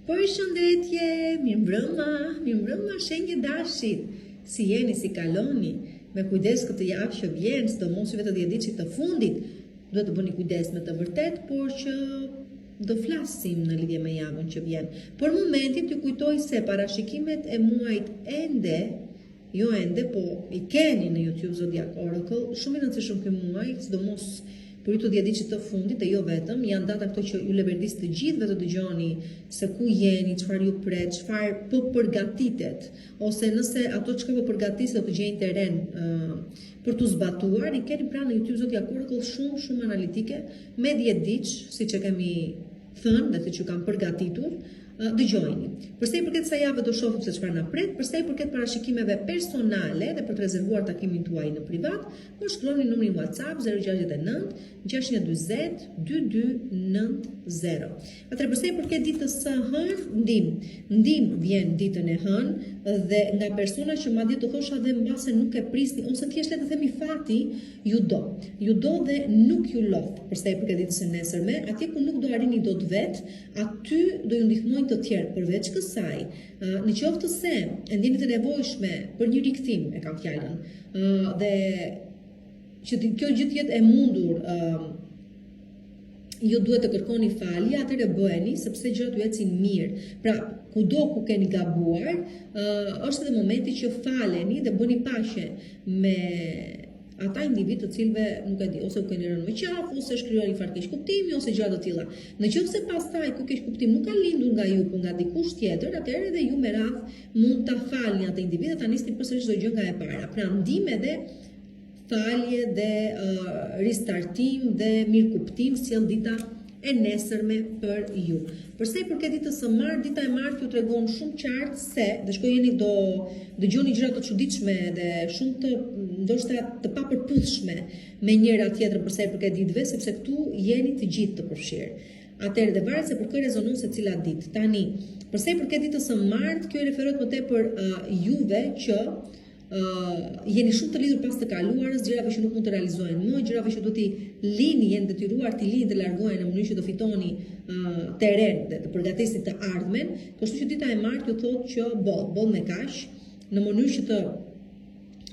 Përshëndetje, mirëmbrëma, shenjë dashit. Si jeni, si kaloni? Me kujdes këtë javë që vjen, sidomos vetë 10 ditësh të fundit, duhet të bëni kujdes me të vërtet, por që do flasim në lidhje me javën që vjen. Për momentin t'ju kujtoj se parashikimet e muajit po i keni në YouTube Zodiac Oracle, shumë i rëndësishëm ky muaj, sidomos për ju të 10 ditësh të fundit e jo vetëm, janë data këto që ju leverdis të gjithëve të dëgjoni se ku jeni, çfarë ju pret, çfarë po përgatitet, ose nëse ato çka po përgatis do të gjejnë terren për tu zbatuar, i keni pranë në YouTube Zodiac Oracle shumë analitike me 10 ditë, siç e kemi thënë dhe siç ju kam përgatitur. Dëgjojni. Përsa i përket kësaj jave do shohim se çfarë na pret, përsa i përket parashikimeve personale dhe për të rezervuar takimin tuaj në privat, më shkruani numrin WhatsApp 069 640 2290. Atëherë përsa i përket ditës së hënë, ndim vjen ditën e hënë dhe nga persona që madje të thosha dhe mbase nuk e prisni ose thjesht le të themi fati, ju do dhe nuk ju lodh. Përsa i përket ditës së nesërme, atje ku nuk do arrini dot vet, aty do ju ndihmojnë të tjerë përveç kësaj. Në qoftë se ndjeni të nevojshme për një rikthim, e kam fjalën, dhe që kjo gjë të jetë e mundur, ju duhet të kërkoni falje, atëherë bëheni sepse gjërat ju ecin mirë. Pra, kudo ku keni gabuar, është edhe momenti që faleni dhe bëni paqe me ata individ të cilëve nuk e di, ose u keni rënë me qafë, ose shkruar një farë keq kuptimi, ose gjëra të tilla. Nëse pastaj ky keq kuptim nuk ka lindur nga ju, por nga dikush tjetër, atëherë edhe ju me radh mund ta falni atë individ dhe ta nisni përsëri çdo gjë nga e para. Pra ndihmë dhe falje dhe ristartim dhe mirëkuptim sjell dita e nesërme për ju. Përsa i përket ditës së martë, dita e martë ju tregon shumë qartë se dhe shkojeni do dëgjoni gjëra të çuditshme dhe shumë të ndoshta të papërputhshme me njëra tjetrën përsa i përket ditëve, sepse këtu jeni të gjithë të përfshirë. Atëherë dhe varet se për kë rezonon se cila ditë. Tani, përsa i përket ditës së martë, kjo referohet më tepër juve që jeni shumë të lidhur pas të kaluarës, gjërave që nuk mund të realizohen më, gjërave që do t'i lini, jeni detyruar t'i lini të largohen në mënyrë që do fitoni terren dhe të përgatisni të ardhmen. Kështu që dita e martë ju thotë që boll me kaq, në mënyrë që të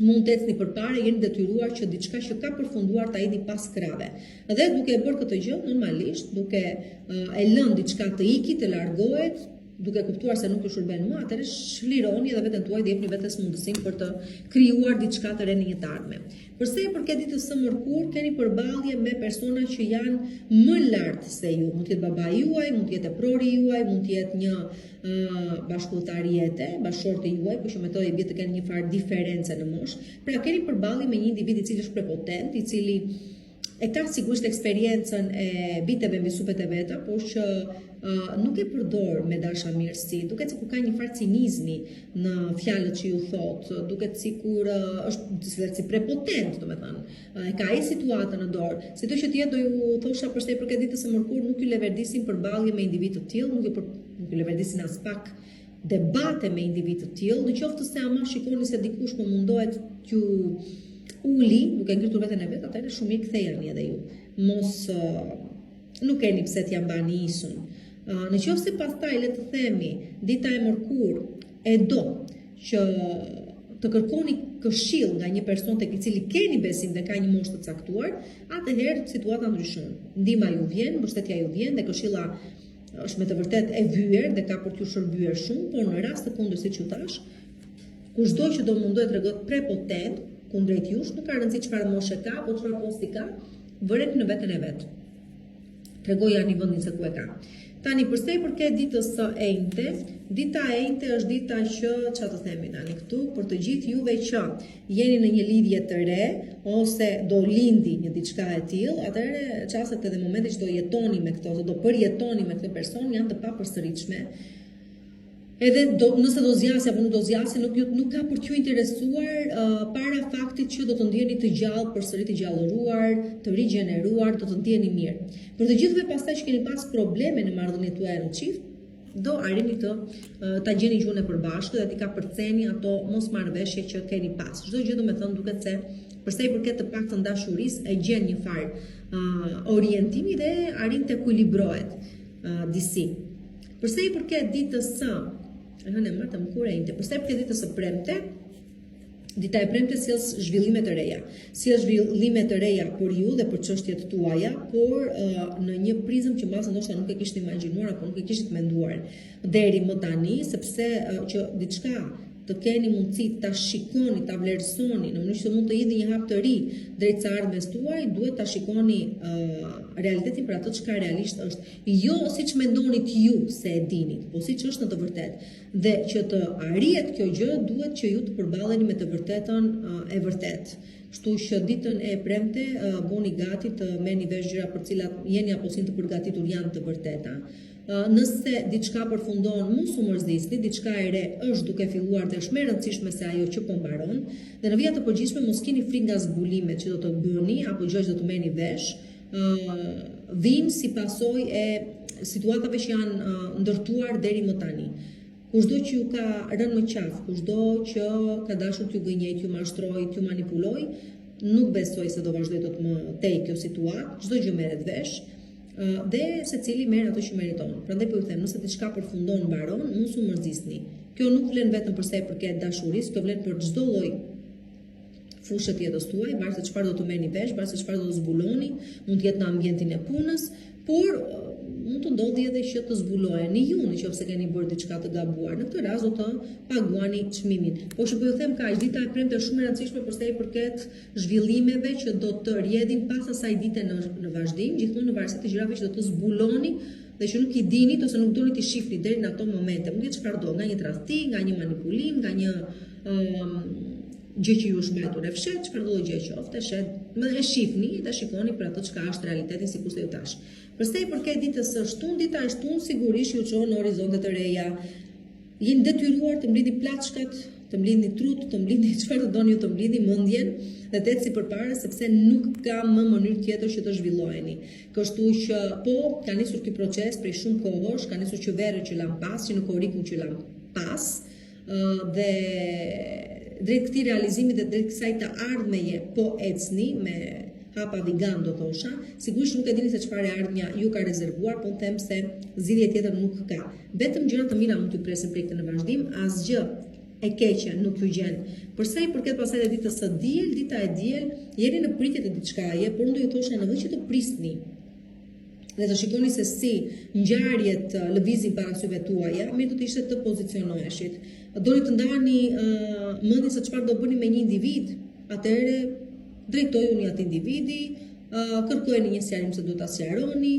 mund të ecni përpara, jeni detyruar që diçka që ka përfunduar ta idhni pas krave. Dhe duke e bërë këtë gjë normalisht, duke e lënë diçka të iki, të largohet, duke kuptuar se nuk ju shërben më, atëherë shlironi edhe veten tuaj dhe jepni vetes mundësinë për të krijuar diçka të re në një të ardhmen. Përsa i përket ditës së mërkurë, keni përballje me persona që janë më lart se ju. Mund të jetë babai juaj, mund të jetë prori juaj, mund të jetë një bashkëpunëtar jete, bashkëshorti juaj, por që me to i bie të kenë një farë diferencë në moshë. Pra keni përballje me një individ i cili është prepotent, i cili e ka sigurisht eksperiencën e biteve mbi supet e veta, por që nuk e përdor me dashamirësi, duket sikur ka një farë cinizmi në fjalët që ju thot, duket sikur është si prepotent, domethënë, e ka ai situatën në dorë. Sido që të jetë do ju thosha përsa i përket ditës së mërkurë, nuk ju leverdisin përballje me individ të tillë, nuk ju leverdisin as pak debate me individ të tillë, nëqoftë se ama shikoni se dikush po mundohet t'ju uli, duke ngritur veten e vet, atëherë shumë mirë ktheheni edhe ju. Mos nuk keni pse t'ja mbani isun. Nëse pastaj le të themi dita e mërkurë e do që të kërkoni këshill nga një person tek i cili keni besim dhe ka një moshë të caktuar, atëherë situata ndryshon. Ndihma ju vjen, mbështetja ju vjen dhe këshilla është me të vërtet e vyer dhe ka për t'ju shërbyer shumë, por në rast të kundërt siç ju thash, kushdo që do mundohet të tregohet prepotent kundrejt jush, nuk ka rëndësi çfarë moshe ka apo çfarë posti ka, vërejt në veten e vet. Tregoja një vendin se ku e ka. Tani përsa i përket ditës së enjte, dita e enjte është dita që, çfarë të themi tani këtu, për të gjithë juve që jeni në një lidhje të re ose do lindi një diçka e tillë, atëherë çastet edhe momentet që do jetoni me këto, ose do përjetoni me këtë person janë të papërsëritshme. Edhe nëse do zgjasë apo nuk do zgjasë, nuk ka për t'ju interesuar para faktit që do të ndjeni të gjallë, përsëri të gjallëruar, të rigjeneruar, do të ndjeni mirë. Për të gjithëve pastaj që keni pas probleme në marrëdhëniet tuaja në çift, do arrini ta gjeni gjuhën e përbashkët dhe t'i kapërceni ato mosmarrëveshje që keni pas. Çdo gjë domethënë duket se përsa i përket të paktën dashurisë e gjen një farë orientimi dhe arrin të ekuilibrohet disi. Përsa i përket ditës së, përsa i përket ditës së premte, dita e premte sjell zhvillime të reja. Sjell zhvillime të reja për ju dhe për çështjet tuaja, por në një prizëm që mbas ndoshta nuk e kishit imagjinuar apo nuk e kishit menduar deri më tani, sepse që diçka të keni mundësi ta shikoni, ta vlerësoni në mënyrë që mund të jidhni një hap të ri drejt së ardhmes tuaj, duhet ta shikoni realitetin për atë çka realisht është. Jo siç mendonit ju se e dinit, po siç është në të vërtetë. Dhe që të arrihet kjo gjë, duhet që ju të përballeni me të vërtetën e vërtetë. Kështu që ditën e premte bëni gati të merrni vesh gjëra për cilat jeni apo sin të përgatitur janë të vërteta. Nëse diçka përfundon, mos u mërzisni, diçka e re është duke filluar dhe është më e rëndësishme se ajo që po mbaron, dhe në vija të përgjithshme mos keni frikë nga zbulimet që do të bëni apo gjëra që do të merrni vesh, vijnë si pasojë e situatave që janë ndërtuar deri më tani. Kushdo që ju ka rënë më qafë, kushdo që ka dashur t'ju gënjej, t'ju mashtroj, t'ju manipuloj, nuk besoj se do vazhdoj të më tej kjo situatë, çdo gjë merret vesh. Dhe secili merr ato që meriton. Prandaj po ju them, nëse diçka përfundon, mbaron, mos u mërzisni. Kjo nuk vlen vetëm për sa i përket dashurisë, kjo vlen për çdo lloj fushë të jetës tuaj, varësisht se çfarë do të merrni vesh, varësisht se çfarë do të zbuloni, mund të jetë në ambientin e punës, por mund të ndodhi edhe që të zbuloheni ju nëse keni bërë diçka të gabuar. Në këtë rast do të paguani çmimin. Po që po ju them kaq, dita e premte është shumë e rëndësishme për sa i përket zhvillimeve që do të rrjedhin pas asaj dite në vazhdim, gjithmonë në varësi të gjërave që do të zbuloni dhe që nuk i dinit ose nuk doni t'i shihni deri në ato momente. Mund të jetë çfarëdo, nga një tradhti, nga një manipulim, nga një gjë që ju është mbetur e fshet, çfarëdo gjë qoftë, e shihni dhe shikoni për ato çka është realiteti sikur se ju tash. Përsa i përket ditës së shtunë, dita e shtunë sigurisht ju çon në horizonte të reja. Jeni detyruar të mblidhni plaçkat, të mblidhni trut, të mblidhni çfarë të doni ju të mblidhni, mendjen dhe të eci përpara sepse nuk ka më mënyrë tjetër që të zhvilloheni. Kështu që po ka nisur ky proces prej shumë kohësh, ka nisur që verë që lan pas, që në korrikun që lan pas, dhe drejt këtij realizimi dhe drejt kësaj të ardhmeje po ecni me hapa vigan do thosha, sigurisht nuk e dini se çfarë ardhmja ju ka rezervuar, po them se zgjidhje tjetër nuk ka. Vetëm gjëra të mira mund t'ju presin prej këtë në vazhdim, asgjë e keqe nuk ju gjen. Përsa i përket pasaj dhe ditës së diel, dita e diel, jeni në pritje të diçkaje, por unë do ju thosha në vend që të prisni dhe të shikoni se si ngjarjet lëvizin para syve tuaja, mirë do të ishte të pozicionoheshit. Doni të ndani mendin se çfarë do bëni me një individ, atëherë drejtojuni atë individi, kërkojeni një sqarim se duhet ta sqaroni,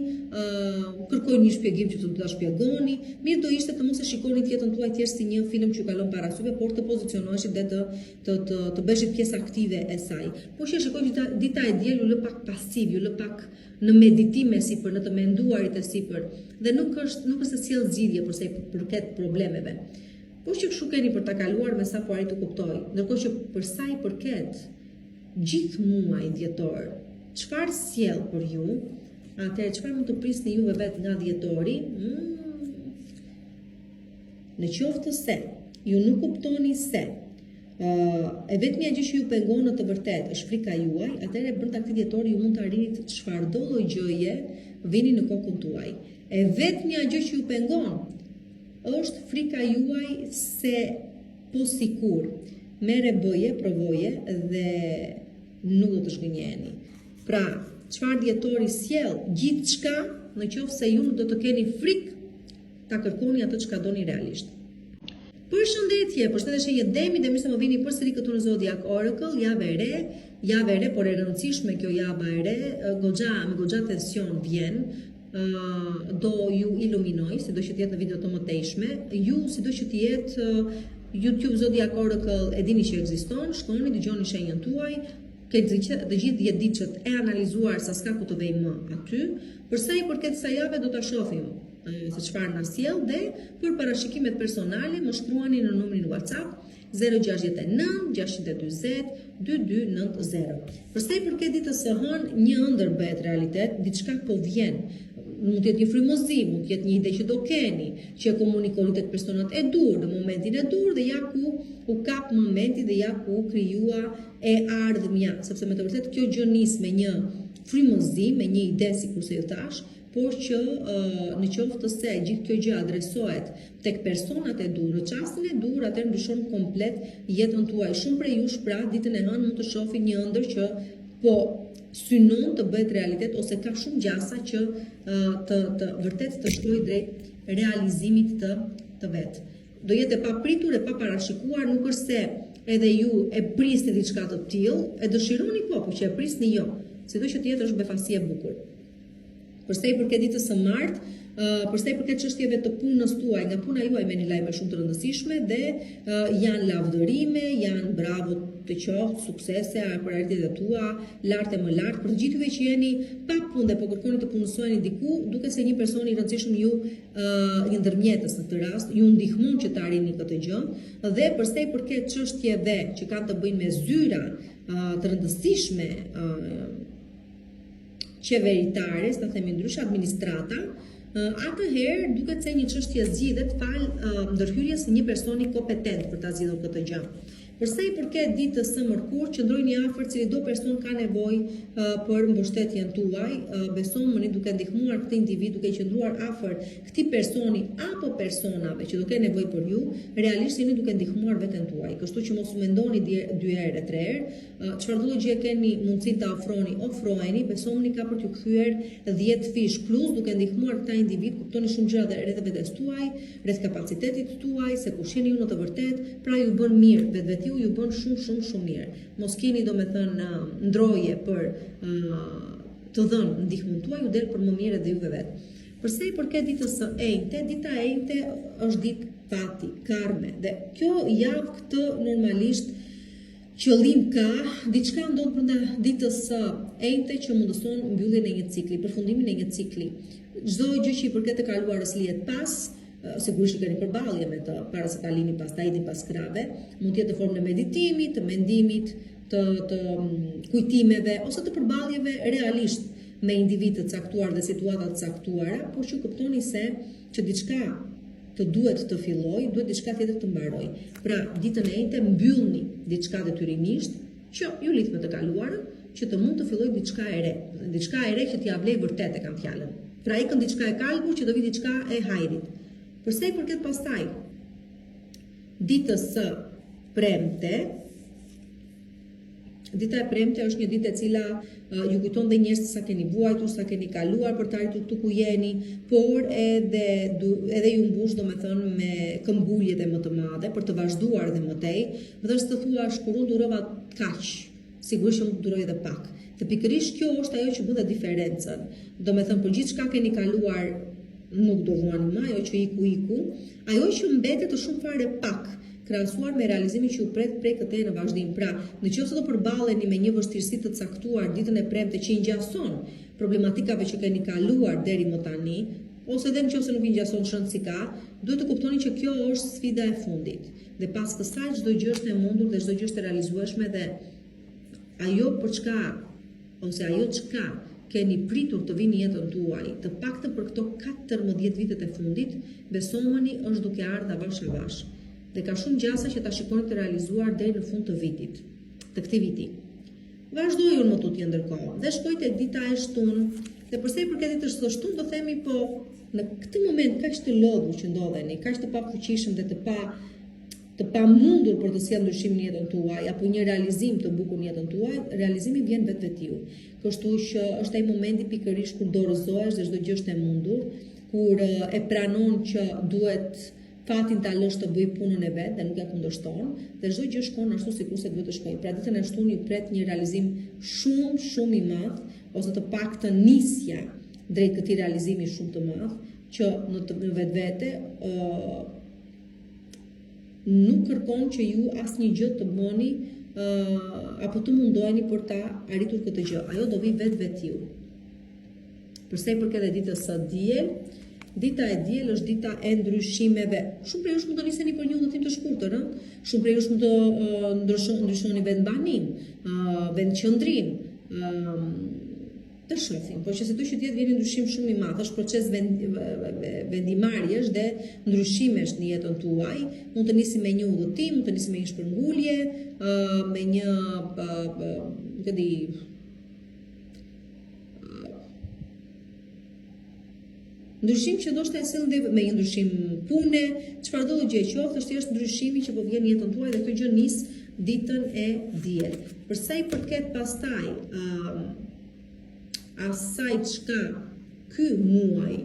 kërkojeni një shpjegim që duhet ta shpjegoni. Mirë do ishte të mos e shikoni jetën tuaj thjesht si një film që kalon para syve, por të pozicionoheshit dhe të beshit pjesë aktive e saj. Po që shikoj dita e diel ju lë pak pasiv, ju lë pak në meditime sipër, në të menduarit e sipër, dhe nuk është se sjell zgjidhje për sa i përket problemeve. Po që kështu keni për ta kaluar me sa po arrit të kuptoj. Ndërkohë që për sa i përket gjithë muaj dhjetor, çfarë sjell për ju, atëherë çfarë mund të prisni juve vetë nga dhjetori? Në qoftë se ju nuk kuptoni se e vetmja gjë që ju pengon në të vërtetë është frika juaj, atëherë brenda këtij dhjetori ju mund të arrini çfarëdo lloj gjëje vini në kokën tuaj. E vetmja gjë që ju pengon është frika juaj se po sikur merre bëje, provoje dhe nuk do të shgënjeheni. Pra, çfarë dhjetori sjell? Gjithçka, në qoftë se ju nuk do të keni frikë ta kërkoni atë çka doni realisht. Përshëndetje, përshëndetje Jedemi dhe mirë se më vini përsëri këtu në Zodiac Oracle, javë e re, por e rëndësishme kjo java e re, me goxha tension vjen, do ju iluminoj, sido që të jetë në video të mëtejshme, ju sido që të jetë YouTube Zodiac Oracle e dini që ekziston, shkoni, dëgjoni shenjën tuaj, keni të gjithë 10 ditët e analizuar sa s'ka ku të vej më aty, përsa i përket sa jave do ta shohim se çfarë na sjell dhe për parashikimet personale më shkruani në numrin WhatsApp 069 620 2290. Përsa i përket ditës së hënë, një ëndër bëhet realitet, diçka po vjen. Mund të jetë një frymëzim, mund të jetë një ide që do keni, që e komunikoni tek personat e dur, në momentin e dur dhe ja ku u kap momenti dhe ja ku krijua e ardhmja, sepse me të vërtetë kjo gjë nis me një frymëzim, me një ide sikur se ju thash, por që në qoftë se gjithë kjo gjë adresohet tek personat e dur, në çastin e dur, atëherë ndryshon komplet jetën tuaj. Shumë prej jush pra ditën e hënë mund të shohin një ëndër që po synon të bëhet realitet ose ka shumë gjasa që të vërtet të shkojë drejt realizimit të vet. Do jetë e papritur, e paparashikuar, nuk është se edhe ju e prisni diçka të tillë, e dëshironi po që e prisni jo. Sido që tjetër është befasi e bukur. Përsa i përket ditës së martë, përsa i përket çështjeve të punës tuaj, nga puna juaj me një lajme shumë të rëndësishme dhe janë lavdërime, janë bravo të qoftë, suksese për arritjet e tua, lart e më lart, për të gjithëve që jeni pa punë dhe po kërkoni të punësojeni diku, duke se një person i rëndësishëm ju një ndërmjetës në këtë rast, ju ndihmon që të arrini këtë gjë, dhe përsa i përket çështjeve që kanë të bëjnë me zyra të rëndësishme qeveritare, ta themi ndryshe administrata, atëherë duket se një çështje zgjidhet fal ndërhyrjes së një personi kompetent për ta zgjidhur këtë gjë. Përsa i përket ditës së mërkurë, qëndrojini afër cili do person ka nevojë për mbështetjen tuaj, besoni duke ndihmuar këtë individ, duke qëndruar afër këtij personi apo personave që do kenë nevojë për ju, realisht jeni duke ndihmuar veten tuaj. Kështu që mos u mendoni 2 herë, 3 herë, çfarëdo gjë keni mundësi ta ofrojeni, besoni ka për t'ju kthyer 10 fish plus duke ndihmuar këtë individ, kuptoni shumë gjëra rreth vetes tuaj, rreth kapacitetit tuaj, se kush jeni ju në të vërtetë, pra ju bën mirë vetveti ju bën shumë mirë. Mos keni domethënë ndroje për të dhënë ndihmën tuaj, ju del për më mirë edhe juve vetë. Përsa i përket ditës së enjte, dita e enjte është ditë fati, karme, dhe kjo javë këtë normalisht qëllim ka, diçka ndodh brenda ditës së enjte që mundëson mbylljen e një cikli, përfundimin e një cikli. Çdo gjë që i përket të kaluarës lihet pas, sigurisht keni përballje me të para se kalimi pastaj pas krave, mund të jetë në formë të meditimit, të mendimit, të kujtimeve ose të përballjeve realisht me individë të caktuar dhe situata të caktuara, por që kuptoni se që diçka të duhet të filloj, duhet diçka tjetër të mbaroj. Pra, ditën e enjte mbyllni diçka detyrimisht që ju lidh me të kaluarën, që të mund të filloj diçka e re. Diçka e re që t'ia vlej vërtet e kam fjalën. Pra ikën diçka e kalbur që do vi diçka e hajrit. Përsa i përket pastaj ditës së premte, dita e premte është një ditë e cila ju kujton dhe njerëz sa keni vuajtur, sa keni kaluar për të arritur këtu ku jeni, por edhe ju mbush domethënë me këmbguljet e më të madhe për të vazhduar dhe më tej, dhe të thuash kur unë durova kaq, sigurisht që unë duroj edhe pak. Dhe pikërisht kjo është ajo që bën diferencën. Domethënë për gjithçka keni kaluar nuk do vuani më, ajo që iku, ajo që mbetet është shumë fare pak, krahasuar me realizimin që ju pret prej këtej në vazhdim. Pra, nëse do përballeni me një vështirësi të caktuar ditën e premte që i ngjason problematikave që keni kaluar deri më tani, ose edhe nëse nuk i ngjason çrënd si ka, duhet të kuptoni që kjo është sfida e fundit. Dhe pas kësaj çdo gjë është e mundur dhe çdo gjë është e realizueshme dhe ajo për çka ose ajo çka keni pritur të vini jetën tuaj, të paktën për këto 14 vitet e fundit, besomeni është duke ardhur avash. Dhe ka shumë gjasa që ta shikoni të realizuar deri në fund të vitit, të këtij viti. Vazhdojun më tutje ndërkohë. Dhe shkoj tek dita e shtunë. Dhe përsa i përket ditës së shtunë, do themi po në këtë moment kaq të lodhur që ndodheni, kaq të pafuqishëm dhe të pamundur për të sjellë ndryshim në jetën tuaj apo një realizim të bukur në jetën tuaj, realizimi vjen vetvetiu. Kështu që është ai momenti pikërisht kur dorëzohesh dhe çdo gjë është e mundur, kur e pranon që duhet fatin ta lësh të bëj punën e vet dhe nuk ja kundërshton, dhe çdo gjë shkon ashtu sikur se duhet të shkojë. Pra ditën e shtunë ju pret një realizim shumë i madh, ose të paktën nisja drejt këtij realizimi shumë të madh, që në vetvete nuk kërkon që ju asnjë gjë të bëni apo të mundoheni për ta arritur këtë gjë. Ajo do vi vetvetiu. Përsa i përket ditës së diel, dita e diel është dita e ndryshimeve. Shumë prej jush mund të niseni për një udhëtim të shkurtër, shumë prej jush mund të ndryshoni vend banim, vend qëndrim, të shohim, por që sido që tjetë vjen ndryshim shumë i madh, është proces vendimarrjesh dhe ndryshimesh në jetën tuaj, mund të nisi me një udhëtim, mund të nisi me një shpërngulje, me një, Ndryshim që ndoshta e sjell me një ndryshim pune, çfarëdo gjë qoftë, është ndryshimi që po vjen në jetën tuaj dhe kjo gjë nis ditën e diel. Për sa i përket pastaj asaj çka ky muaj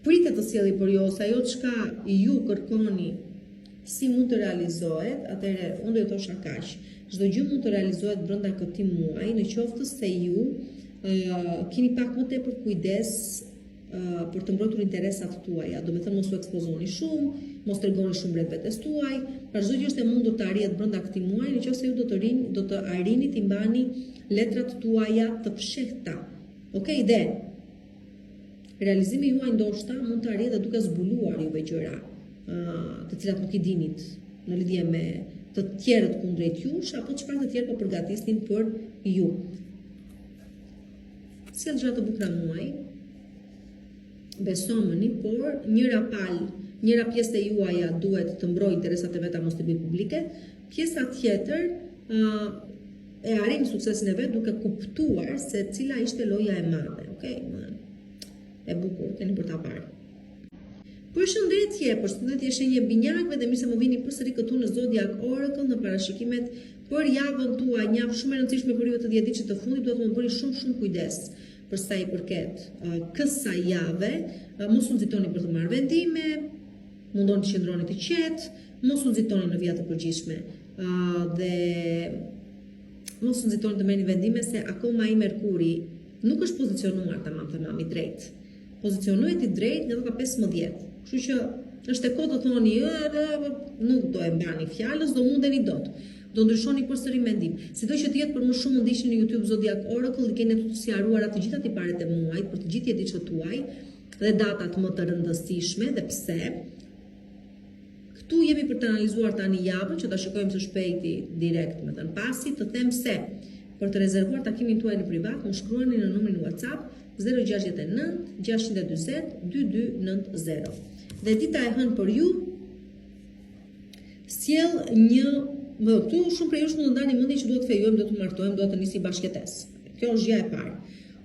pritet të sjellë për ju, ose ajo çka ju kërkoni si mund të realizohet, atëherë unë do të thosha kaq. Çdo gjë mund të realizohet brenda këtij muaji, në qoftë se ju keni pak më tepër kujdes për të mbrojtur interesat tuaja, do të thënë mos u ekspozoni shumë, mos tregoni shumë rreth vetes tuaj, pra çdo gjë është e mundur të arrihet brenda këtij muaji, nëse ju do të arrini të mbani letrat tuaja të fshehta. Okej, dhe realizimi juaj ndoshta mund të arrihet duke zbuluar juve gjëra të cilat nuk I dinit në lidhje me të tjerët kundrejt jush, apo çfarë të tjerë po përgatisnin për ju. Sjell gjëra të bukura muaj, besomeni, por njëra pjesë e juaja duhet të mbrojë interesat e veta, mos të bëjë publike, pjesa tjetër e arrin suksesin e vet duke kuptuar se cila ishte loja e madhe, okay? E bukur, keni për ta parë. Përshëndetje shenjë binjakëve dhe mirë se më vini përsëri këtu në Zodiac Oracle në parashikimet për javën tuaj. Një javë shumë e rëndësishme për ju të 10 ditët të fundit, duhet të më bëni shumë kujdes për sa I përket kësaj jave. Mos u nxitoni për të marrë vendime, mundoni të qëndroni të qetë, mos u nxitoni në vija të përgjithshme dhe mos u nxitoni të merrni vendime se akoma I Merkuri nuk është pozicionuar tamam I drejt. Pozicionohet I drejt nga data 15. Kështu që është e kohë të thoni, nuk do e mbani fjalës, do mundeni dot. Do ndryshoni përsëri mendim. Sido që të jetë për më shumë mund ishini në YouTube Zodiac Oracle dhe keni të sqaruar të gjitha tiparet e muajit për të gjithë jetëçët tuaj dhe datat më të rëndësishme dhe pse. Këtu jemi për të analizuar tani javën që ta shikojmë së shpejti direkt, me thënë pasi të them se për të rezervuar takimin tuaj në privat, më shkruani në numrin WhatsApp 069 640 2290. Dhe dita e hënë për ju sjell këtu shumë prej jush mund të ndani mendjen që duhet të fejojmë, duhet të martojmë, duhet të nisi bashkëtesë. Kjo është gjëja e parë.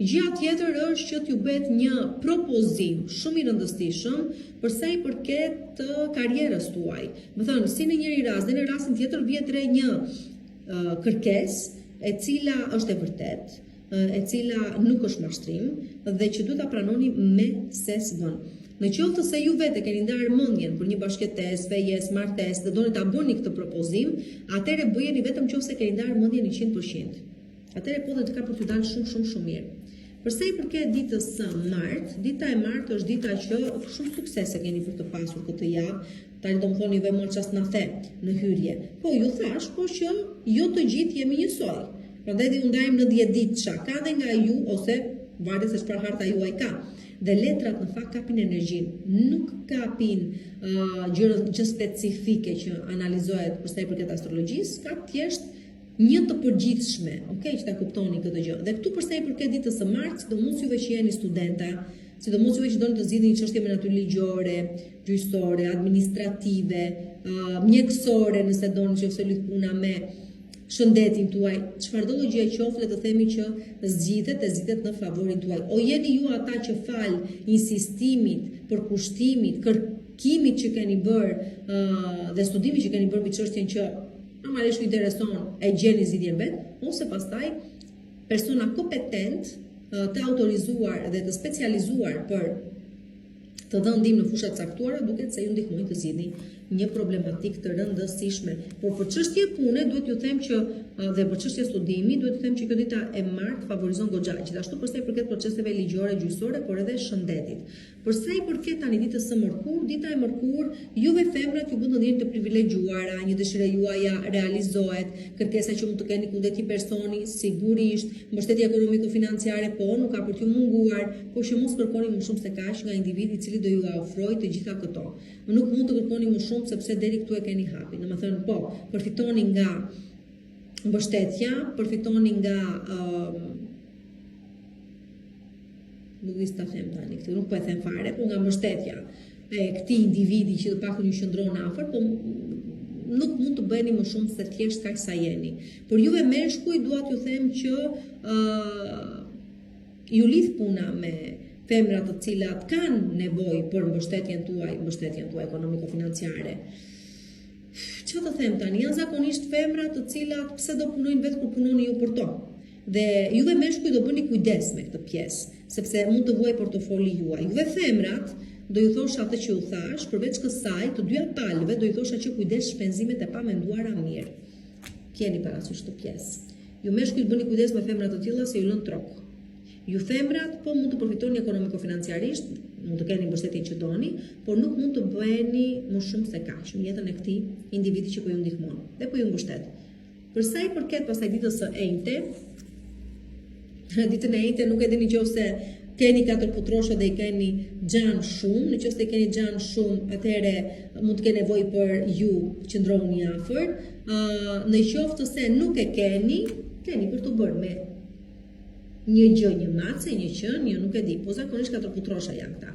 Gjëja tjetër është që t'ju bëhet një propozim shumë I rëndësishëm për sa I përket të karrierës tuaj. Më thënë, si në njëri rast, dhe në rastin tjetër vjet re një kërkesë e cila është e vërtet, e cila nuk është mashtrim dhe që duhet ta pranoni me sesvën. Në qoftë se ju vetë keni ndarë mendjen për një bashkëtesë, fejes, martesë dhe doni ta bëni këtë propozim, atëherë bëjeni vetëm nëse keni ndarë mendjen 100%. Atëherë po dhe të ka për t'ju dalë shumë mirë. Përsa I përket ditës së martë, dita e martë është dita që shumë suksese keni për të pasur këtë javë. Tani do më thoni juve më çast na the në hyrje. Po ju thash, po që jo të gjithë jemi njësoj. Prandaj u ndajmë në 10 ditë çka ka dhe nga ju ose varet se çfarë harta juaj ka. Dhe letrat në fakt kapin energjinë, nuk kapin gjë specifike që analizohet përsa I përket astrologjisë, ka thjesht një të përgjithshme, okay, që ta kuptoni këtë gjë. Dhe këtu përsa I përket ditës së martë, sidomos juve që jeni studenta, sidomos juve që doni të zgjidhni çështje me natyrë ligjore, gjyqësore, administrative, mjekësore, nëse doni që ose lidh puna me shëndetin tuaj, çfarëdo gjë qoftë, le të themi që zgjidhet në favorin tuaj. O jeni ju ata që fal insistimit, përkushtimit, kërkimit që keni bërë dhe studimit që keni bërë mbi çështjen që normalisht ju intereson, e gjeni zgjidhjen vet, ose pastaj persona kompetent, të autorizuar dhe të specializuar për të dhënë ndihmë në fusha të caktuara, duket se ju ndihmojnë të zgjidhni një problematikë të rëndësishme. Por për çështje pune duhet ju them që dhe për çështje studimi duhet të them që kjo dita e martë favorizon goxha, gjithashtu përsa I përket proceseve ligjore, gjyqësore, por edhe shëndetit. Përsa I përket tani ditës së mërkur, dita e mërkur, juve femrat ju bën të ndjeni të privilegjuara, një dëshirë juaja realizohet, kërkesa që mund të keni kundër një personi, sigurisht, mbështetje ekonomiko-financiare, po nuk ka për t'ju munguar, por që mos kërkoni më shumë se kaq nga individi I cili do ju ofrojë të gjitha këto. Nuk mund të kërkoni më shumë sepse deri këtu e keni hapin. Domethënë, po, përfitoni nga mbështetja, përfitoni nga nuk di ta them tani këtë, nuk po e them fare, po nga mbështetja e këtij individi që të paktën ju qëndron afër, po nuk mund të bëheni më shumë se thjesht kaq sa jeni. Por juve meshkuj dua t'ju them që ju lidh puna femrat të cilat kanë nevojë për mbështetjen tuaj ekonomiko-financiare. Çfarë të them tani, janë zakonisht femra të cilat pse do punojnë vetë kur punoni ju për to. Dhe juve meshkuj do bëni kujdes me këtë pjesë, sepse mund të vuajë portofoli juaj. Juve femrat do ju thosha atë që ju thash, përveç kësaj, të dyja palëve do ju thosha që kujdes shpenzimet e pamenduara mirë. Keni parasysh këtë pjesë. Ju meshkuj bëni kujdes me femrat të tilla se ju lën trok. Ju femrat po mund të përfitoni ekonomiko-financiarisht, mund të keni mbështetjen që doni, por nuk mund të bëheni më shumë se kaq në jetën e këtij individi që po ju ndihmon dhe po ju mbështet. Për sa i përket pastaj ditës së enjte, ditën e enjte nuk e dini nëse keni 4 putroshe dhe i keni xhan shumë, nëse keni xhan shumë, atëherë mund të keni nevojë për ju qëndroni afër. Në qoftë se nuk e keni për të bërë me një gjë, një mace, një qen, një nuk e di, po zakonisht 4 putrosha janë këta.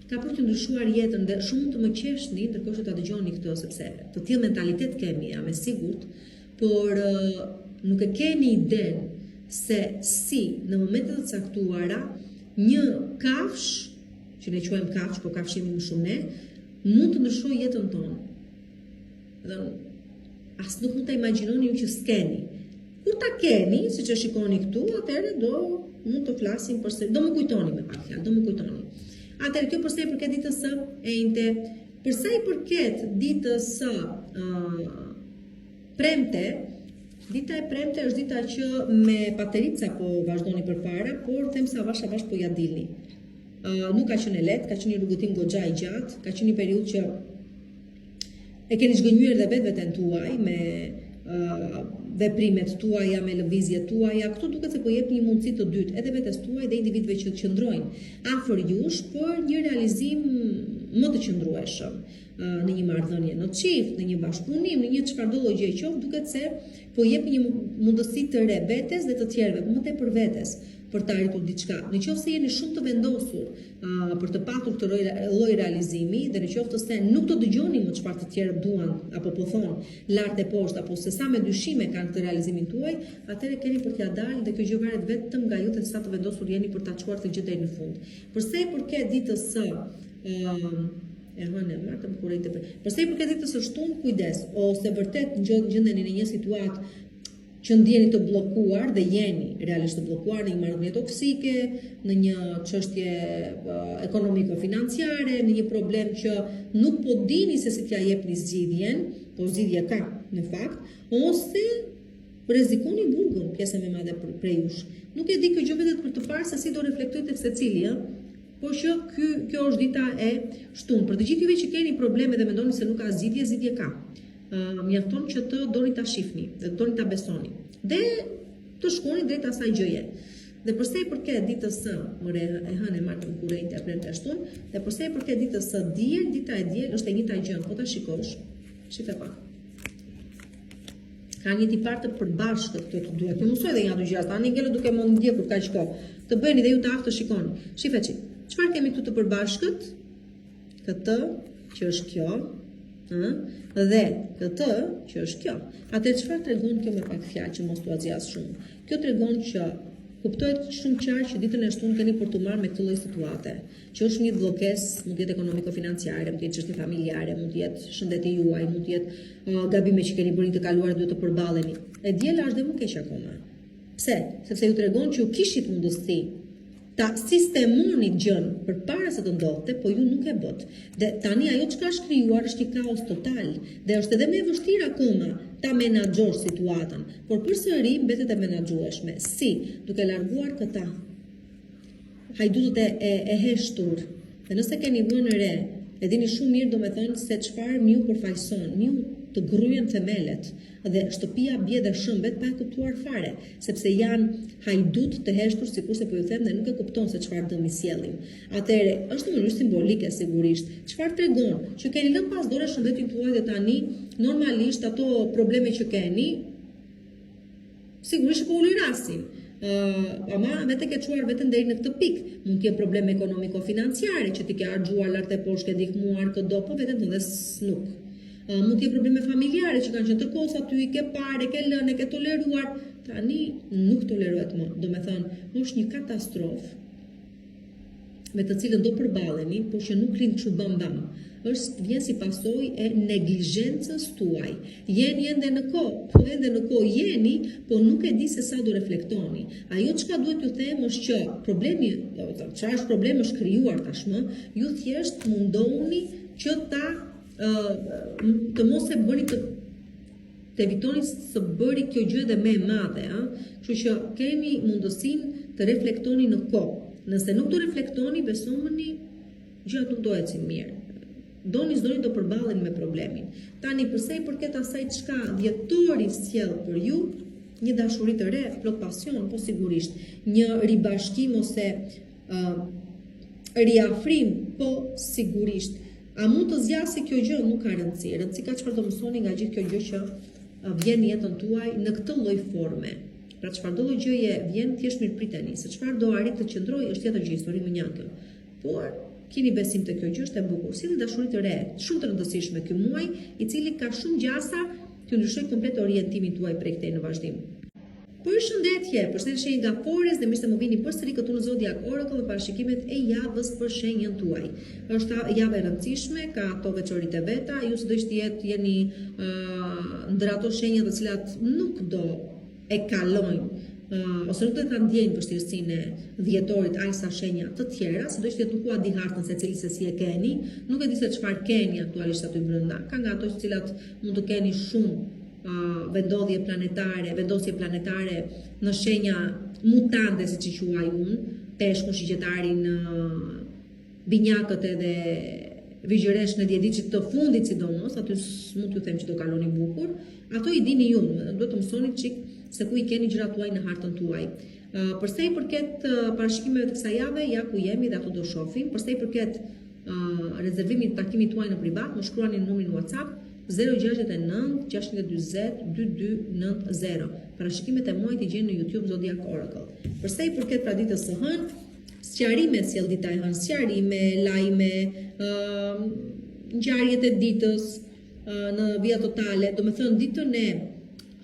Ka për të ndryshuar jetën dhe shumë të më qeshni ndërkohë që ta dëgjoni këtë, sepse të tillë mentalitet kemi, jam e sigurt, por nuk e keni idenë se si në momentet të caktuara një kafsh, që ne quajmë kafsh, po kafsh jemi më shumë ne, mund të ndryshojë jetën tonë. Dhe as nuk mund ta imagjinoni ju që s'keni. Kur ta keni, siç e shikoni këtu, atëherë mund të flasim përse, do më kujtoni me pak fjalë, do më kujtoni. Atëherë kjo përsa i përket ditës së enjte, përsa i përket ditës së premte, dita e premte është dita që me paterica po vazhdoni përpara, por them se avash po ja dilni. Nuk ka qenë lehtë, ka qenë një rrugëtim goxha i gjatë, ka qenë një periudhë që e keni zgënjur dhe vetveten tuaj me veprimet tuaja, me lëvizjet tuaja. Këtu duket se po jep një mundësi të dytë edhe vetes tuaj dhe individëve që qëndrojnë afër jush për një realizim më të qëndrueshëm në një marrëdhënie në çift, në një bashkëpunim, në një çfarëdo gjë qoftë, duket se po jep një mundësi të re vetes dhe të tjerëve, më tepër vetes, për të arritur diçka. Nëse jeni shumë të vendosur për të patur këtë lloj realizimi dhe nëse se nuk do dëgjoni më çfarë të tjerë duan apo po thonë lart e poshtë apo se sa me dyshime kanë këtë realizimin tuaj, atëherë keni për t'ia dalë dhe kjo gjë varet vetëm nga ju të sa të vendosur jeni për ta çuar të gjë deri në fund. Përsa i përket ditës së përsa i përket ditës së shtunë, kujdes, ose vërtet gjendeni në një situatë që ndjeni të bllokuar dhe jeni realisht të bllokuar në një marrëdhënie toksike, në një çështje ekonomiko-financiare, në një problem që nuk po dini se si t'ja jepni zgjidhjen, po zgjidhja ka në fakt, ose rrezikoni burgun, pjesa më e madhe prej jush. Nuk e di kjo gjë vetëm për të parë se si do reflektojë secili, por që kjo është dita e shtunë. Për të gjithë juve që keni probleme dhe mendoni se nuk ka zgjidhje, zgjidhje ka. Mjafton që të doni ta shihni dhe të doni ta besoni dhe të shkoni drejt asaj gjëje. Dhe përsa i përket ditës së e hënë e martën kurrente e premte shtunë, dhe përsa i përket ditës së diel, dita e diel është e njëjta gjë, po ta shikosh. Shife pak. Ka një tipar të përbashkët këto të dyja. Ti mësoj edhe janë dy gjëra, tani ngelo duke më ndjekur kaq kohë. Të bëni dhe ju të aftë të shikoni. Shifeçi. Çfarë kemi këtu të përbashkët? Këtë që është kjo, dhe këtë që është kjo. Atë çfarë tregon kjo me pak fjalë që mos t'u zgjas shumë? Kjo tregon që kuptohet shumë qartë që ditën e shtunë keni për të marrë me këtë lloj situate, që është një bllokesë, mund të jetë ekonomiko-financiare, mund të jetë çështje familjare, mund të jetë shëndeti juaj, mund të jetë gabime që keni bërë të kaluar duhet të përballeni. E diela është dhe më keq akoma. Pse? Sepse ju tregon që ju kishit mundësi ta sistemoni gjën përpara se të ndodhte, po ju nuk e bët. Dhe tani ajo çka është krijuar është një kaos total dhe është edhe më e vështirë akoma ta menaxhosh situatën, por përsëri mbetet e menaxhueshme. Si? Duke larguar këta hajdutët e heshtur. Dhe nëse keni vënë re, e dini shumë mirë domethënë se çfarë miu përfaqëson, miu të gryen themelet dhe shtëpia bie dhe shëmbet pa e kuptuar fare, sepse janë hajdut të heshtur, sikurse po ju them dhe nuk e kupton se çfarë dëmi sjellin. Atëherë, është në mënyrë simbolike sigurisht. Çfarë tregon? Që keni lënë pas dore shëndetin tuaj dhe tani normalisht ato probleme që keni sigurisht po u lirasin. Ama vetë ke çuar veten deri në këtë pikë. Mund të jenë probleme ekonomiko-financiare që ti ke harxuar lart e poshtë, ke ndihmuar këdo, po veten tënde nuk. Mund të jenë probleme familjare që kanë qenë të kohës aty, ke parë, ke lënë, ke toleruar, tani nuk tolerohet më. Domethënë, është një katastrofë me të cilën do përballeni, por që nuk rinë kështu bam, vjen si pasojë e neglizhencës tuaj. Jeni ende në kohë, po ende në kohë jeni, po nuk e di se sa do reflektoni. Ajo çka duhet t'ju them është që problemi, çfarë është problemi është krijuar tashmë, ju thjesht mundoni që të mos e bëni të evitoni të bëri kjo gjë dhe më e madhe, Kështu që keni mundësinë të reflektoni në kohë. Nëse nuk do reflektoni, besomuni, gjërat nuk do ecin mirë. Doni s'doni do përballeni me problemin. Tani përsa i përket asaj çka dhjetori sjell për ju, një dashuri të re, plot pasion, po sigurisht, një ribashkim ose riafrim, po sigurisht. A mund të zgjasë kjo gjë? Nuk ka rëndësi. Rëndësi ka çfarë do mësoni nga gjithë kjo gjë që vjen në jetën tuaj në këtë lloj forme. Pra çfarë do lloj gjëje vjen, thjesht mirëpriteni, se çfarë do arrit të qëndrojë është tjetër gjë, histori më njankë. Por keni besim te kjo gjë, është e bukur. Si dashuri të re, shumë të rëndësishme ky muaj, i cili ka shumë gjasa të ndryshojë komplet orientimin tuaj prej këtej në vazhdim. Përshëndetje, përshëndetje nga Forës dhe mirë se më vini përsëri këtu në Zodiac Oracle dhe parashikimet e javës për shenjën tuaj. Është javë e rëndësishme, ka ato veçoritë e veta, ju sido që jeni ndër ato shenja të cilat nuk do e kalojnë ose nuk do ta ndjejnë vështirësinë e dhjetorit aq sa shenja të tjera, sido që nuk u di hartën se cili se si e keni, nuk e di se çfarë keni aktualisht aty brenda. Ka nga ato të cilat mund të keni shumë vendosje planetare në shenja mutante, siç i quaj unë, peshkun, shigjetarin, binjakët edhe vigjëresh në djediçit të fundit sidomos, aty mund t'ju them që do kaloni bukur. Ato i dini ju, duhet të mësoni çik se ku i keni gjërat tuaj në hartën tuaj. Përsa i përket parashikimeve të kësaj jave, ja ku jemi dhe ato do shohim. Përsa i përket rezervimit të takimit tuaj në privat, më shkruani në numrin WhatsApp 069 620 2290. Parashikimet e muajit i gjeni në YouTube Zodiac Oracle. Përsa i përket pra ditës së hënë, sqarime sjell dita e hënë, sqarime, lajme, ngjarjet e ditës në vija totale, domethënë ditën e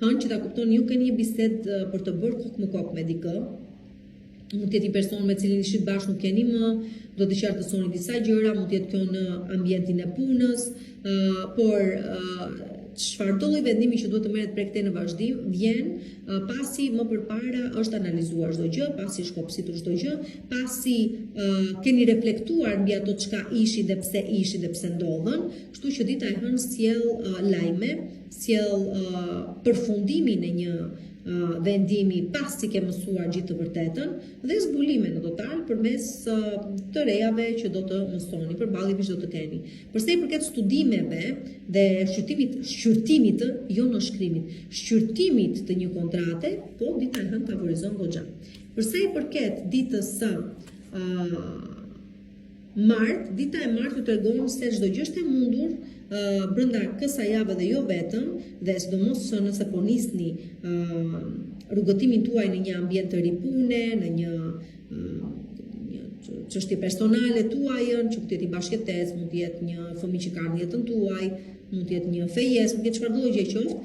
hënë që ta kuptoni ju keni një bisedë për të bërë kokë më kokë me dikë. Mund të jetë një person me cilin ishit bashkë nuk keni më, do të qartësoni disa gjëra, mund të jetë kjo në ambientin e punës, por çfarë do lloj vendimi që duhet të merret prej këtej në vazhdim, vjen pasi më përpara është analizuar çdo gjë, pasi është kopsitur çdo gjë, pasi keni reflektuar mbi ato çka ishi dhe pse ndodhen, kështu që dita e hënë sjell lajme, sjell përfundimin e një vendimi pasi ke mësuar gjithë të vërtetën dhe zbulime në total përmes të rejave që do të mësoni, përballje që do të keni. Përsa i përket studimeve dhe shqyrtimit, jo në shkrimit, shqyrtimit të një kontrate, po dita e hënë favorizon goxha. Përsa i përket ditës së martë, dita e martë ju tregon se çdo gjë është e mundur brenda kësaj jave dhe jo vetëm, dhe sidomos nëse po nisni rrugëtimin tuaj në një ambient të ripune, në një çështje personale tuajën, që mund të jetë i bashkëtes, mund të jetë një fëmijë që ka në jetën tuaj, mund të jetë një fejes, mund të jetë çfarëdo gjë qoftë,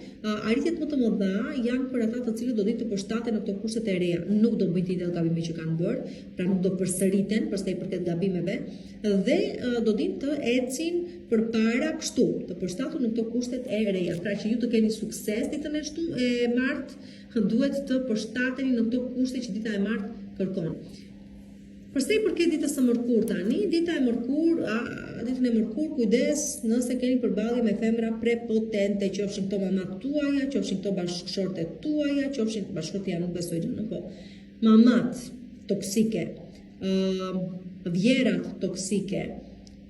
arritjet më të mëdha janë për ata të cilët do ditë të përshtaten në këto kushtet e reja, nuk do bëjnë të njëjtat gabime që kanë bërë, pra nuk do përsëriten përsa i përket gabimeve dhe do dinë të ecin përpara kështu, të përshtatur në këto kushtet e reja. Pra që ju të keni sukses ditën e martë, duhet të përshtateni në këto kushte që dita e martë kërkon. Përsa i përket ditës së mërkurë tani, ditën e mërkurë, kujdes nëse keni përballje me femra prepotente, qofshin këto mamat tuaja, qofshin këto bashkëshortet tuaja, qofshin bashkëshortja nuk besoj gjë, po. Mamat toksike, vjerat toksike,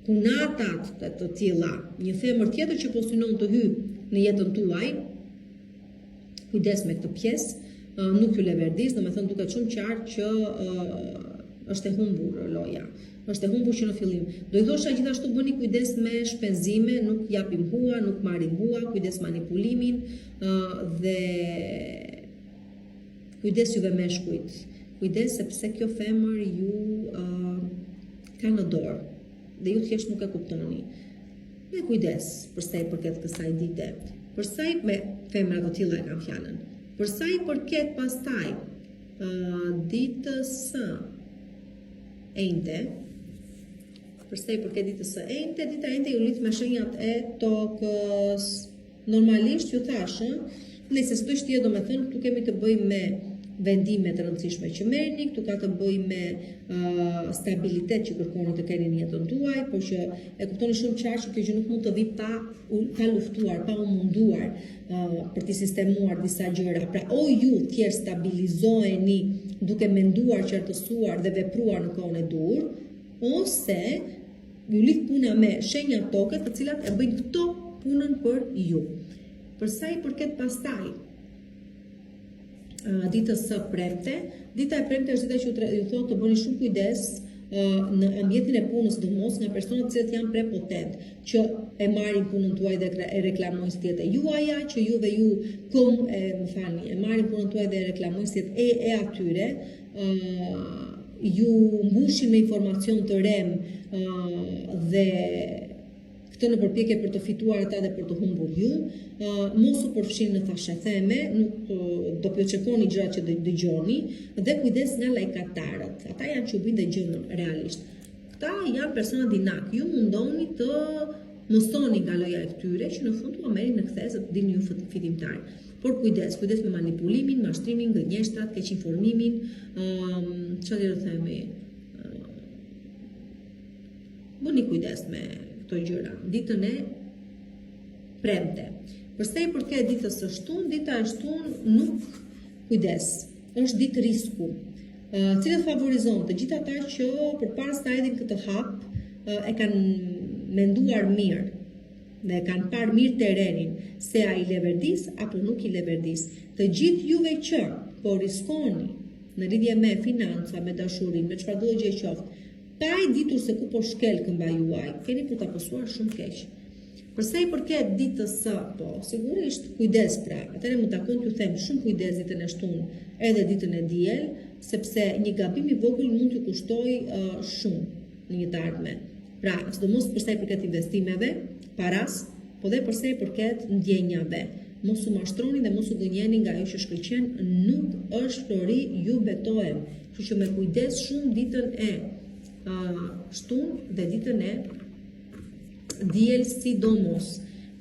punatat të tilla, një femër tjetër që po synon të hyjë në jetën tuaj, kujdes me këtë pjesë, nuk ju leverdis, domethënë duket shumë qartë që është e humbur loja. Është e humbur që në fillim. Do i thosha gjithashtu bëni kujdes me shpenzime, nuk japim hua, nuk marrim hua, kujdes manipulimin dhe kujdes juve meshkujt. Kujdes sepse kjo femër ju ka në dorë dhe ju thjesht nuk e kuptoni. Me kujdes përsa i përket kësaj dite. Përsa i me femra të tilla e kam fjalën. Përsa i përket pastaj ditës së enjte, për sa i përket ditës së enjte, dita e enjte ju lidh me shenjat e tokës. Normalisht ju thash, nëse s'do të jetë, domethënë, këtu kemi të bëjmë me vendime të rëndësishme që merrni, këtu ka të bëjë me stabilitet që kërkoni të keni në jetën tuaj, por që e kuptoni shumë qartë që kjo gjë nuk mund të vi pa luftuar, pa u munduar për të sistemuar disa gjëra. Pra o ju tjerë stabilizoheni duke menduar, qartësuar dhe vepruar në kohën e dur, ose ju lidh puna me shenja toke, të cilat e bëjnë këto punën për ju. Për sa i përket pastaj ditës së premte, dita e premte është dita që ju thotë të bëni shumë kujdes në ambientin e punës, domos nga personat që janë prepotent, që e marrin punën tuaj dhe e reklamojnë si jetë e juaja, që juve e marrin punën tuaj dhe e reklamojnë si jetë e atyre, ju mbushin me informacion të rem dhe këtë në përpjekje për të fituar ata dhe për të humbur ju, mos u përfshin në thashetheme, nuk do pjoçekoni gjërat që dëgjoni dhe kujdes nga lajkatarët. Ata janë që bin dhe gjënën realisht. Këta janë persona dinak. Ju mundoni të mësoni nga loja e këtyre që në fund u merrin në kthesë të dilni ju fitimtar. Por kujdes me manipulimin, mashtrimin, gënjeshtrat, keq informimin, çfarë do të themi? Bëni kujdes me këto gjëra. Ditën e premte. Përsa i përket ditës së shtunë, dita e shtunë nuk kujdes, është ditë risku. Cilët favorizon të gjithë ata që përpara se ta hedhin këtë hap, e kanë menduar mirë dhe e kanë parë mirë terrenin, se a i leverdis apo nuk i leverdis. Të gjithë juve që po riskoni në lidhje me financa, me dashurin, me çfarëdo gjë qoftë, pa i ditur se ku po shkel këmba juaj, keni për ta pasur shumë keq. Përsa i përket ditës së, po, sigurisht kujdes pra. Atëherë më takon t'ju them shumë kujdes ditën e shtunë edhe ditën e diel, sepse një gabim i vogël mund t'ju kushtoj shumë në një të ardhme. Pra, sidomos përsa i përket investimeve, paras, po dhe përsa i përket ndjenjave. Mos u mashtroni dhe mos u gënjeni nga ajo që shkëlqen, nuk është flori, ju betohem. Kështu që me kujdes shumë ditën e shtunë dhe ditën e diel sidomos.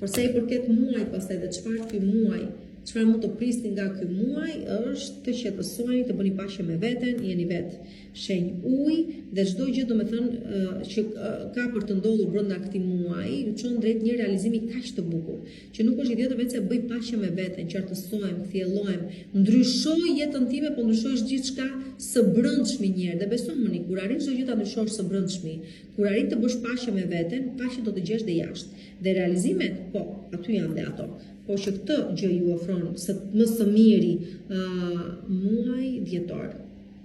Përsa i përket muaj, pastaj dhe çfarë mund të prisni nga ky muaj, është të qetësoni, të bëni paqe me veten, jeni vetë shenjë ujë dhe çdo gjë domethënë që ka për të ndodhur brenda këtij muaji, ju çon drejt një realizimi kaq të bukur, që nuk është ide vetë se bëj paqe me veten, qartësohem, thjellohem, ndryshoj jetën time, po ndryshoj gjithçka së brendshmi një herë. Dhe besoni, kur arrin çdo gjë ta ndryshosh së brendshmi, kur arrin të bësh paqe me veten, paqe do të gjesh dhe jashtë. Dhe realizimet, po, aty janë dhe ato. Po që këtë gjë ju ofron më së miri muaj dhjetor,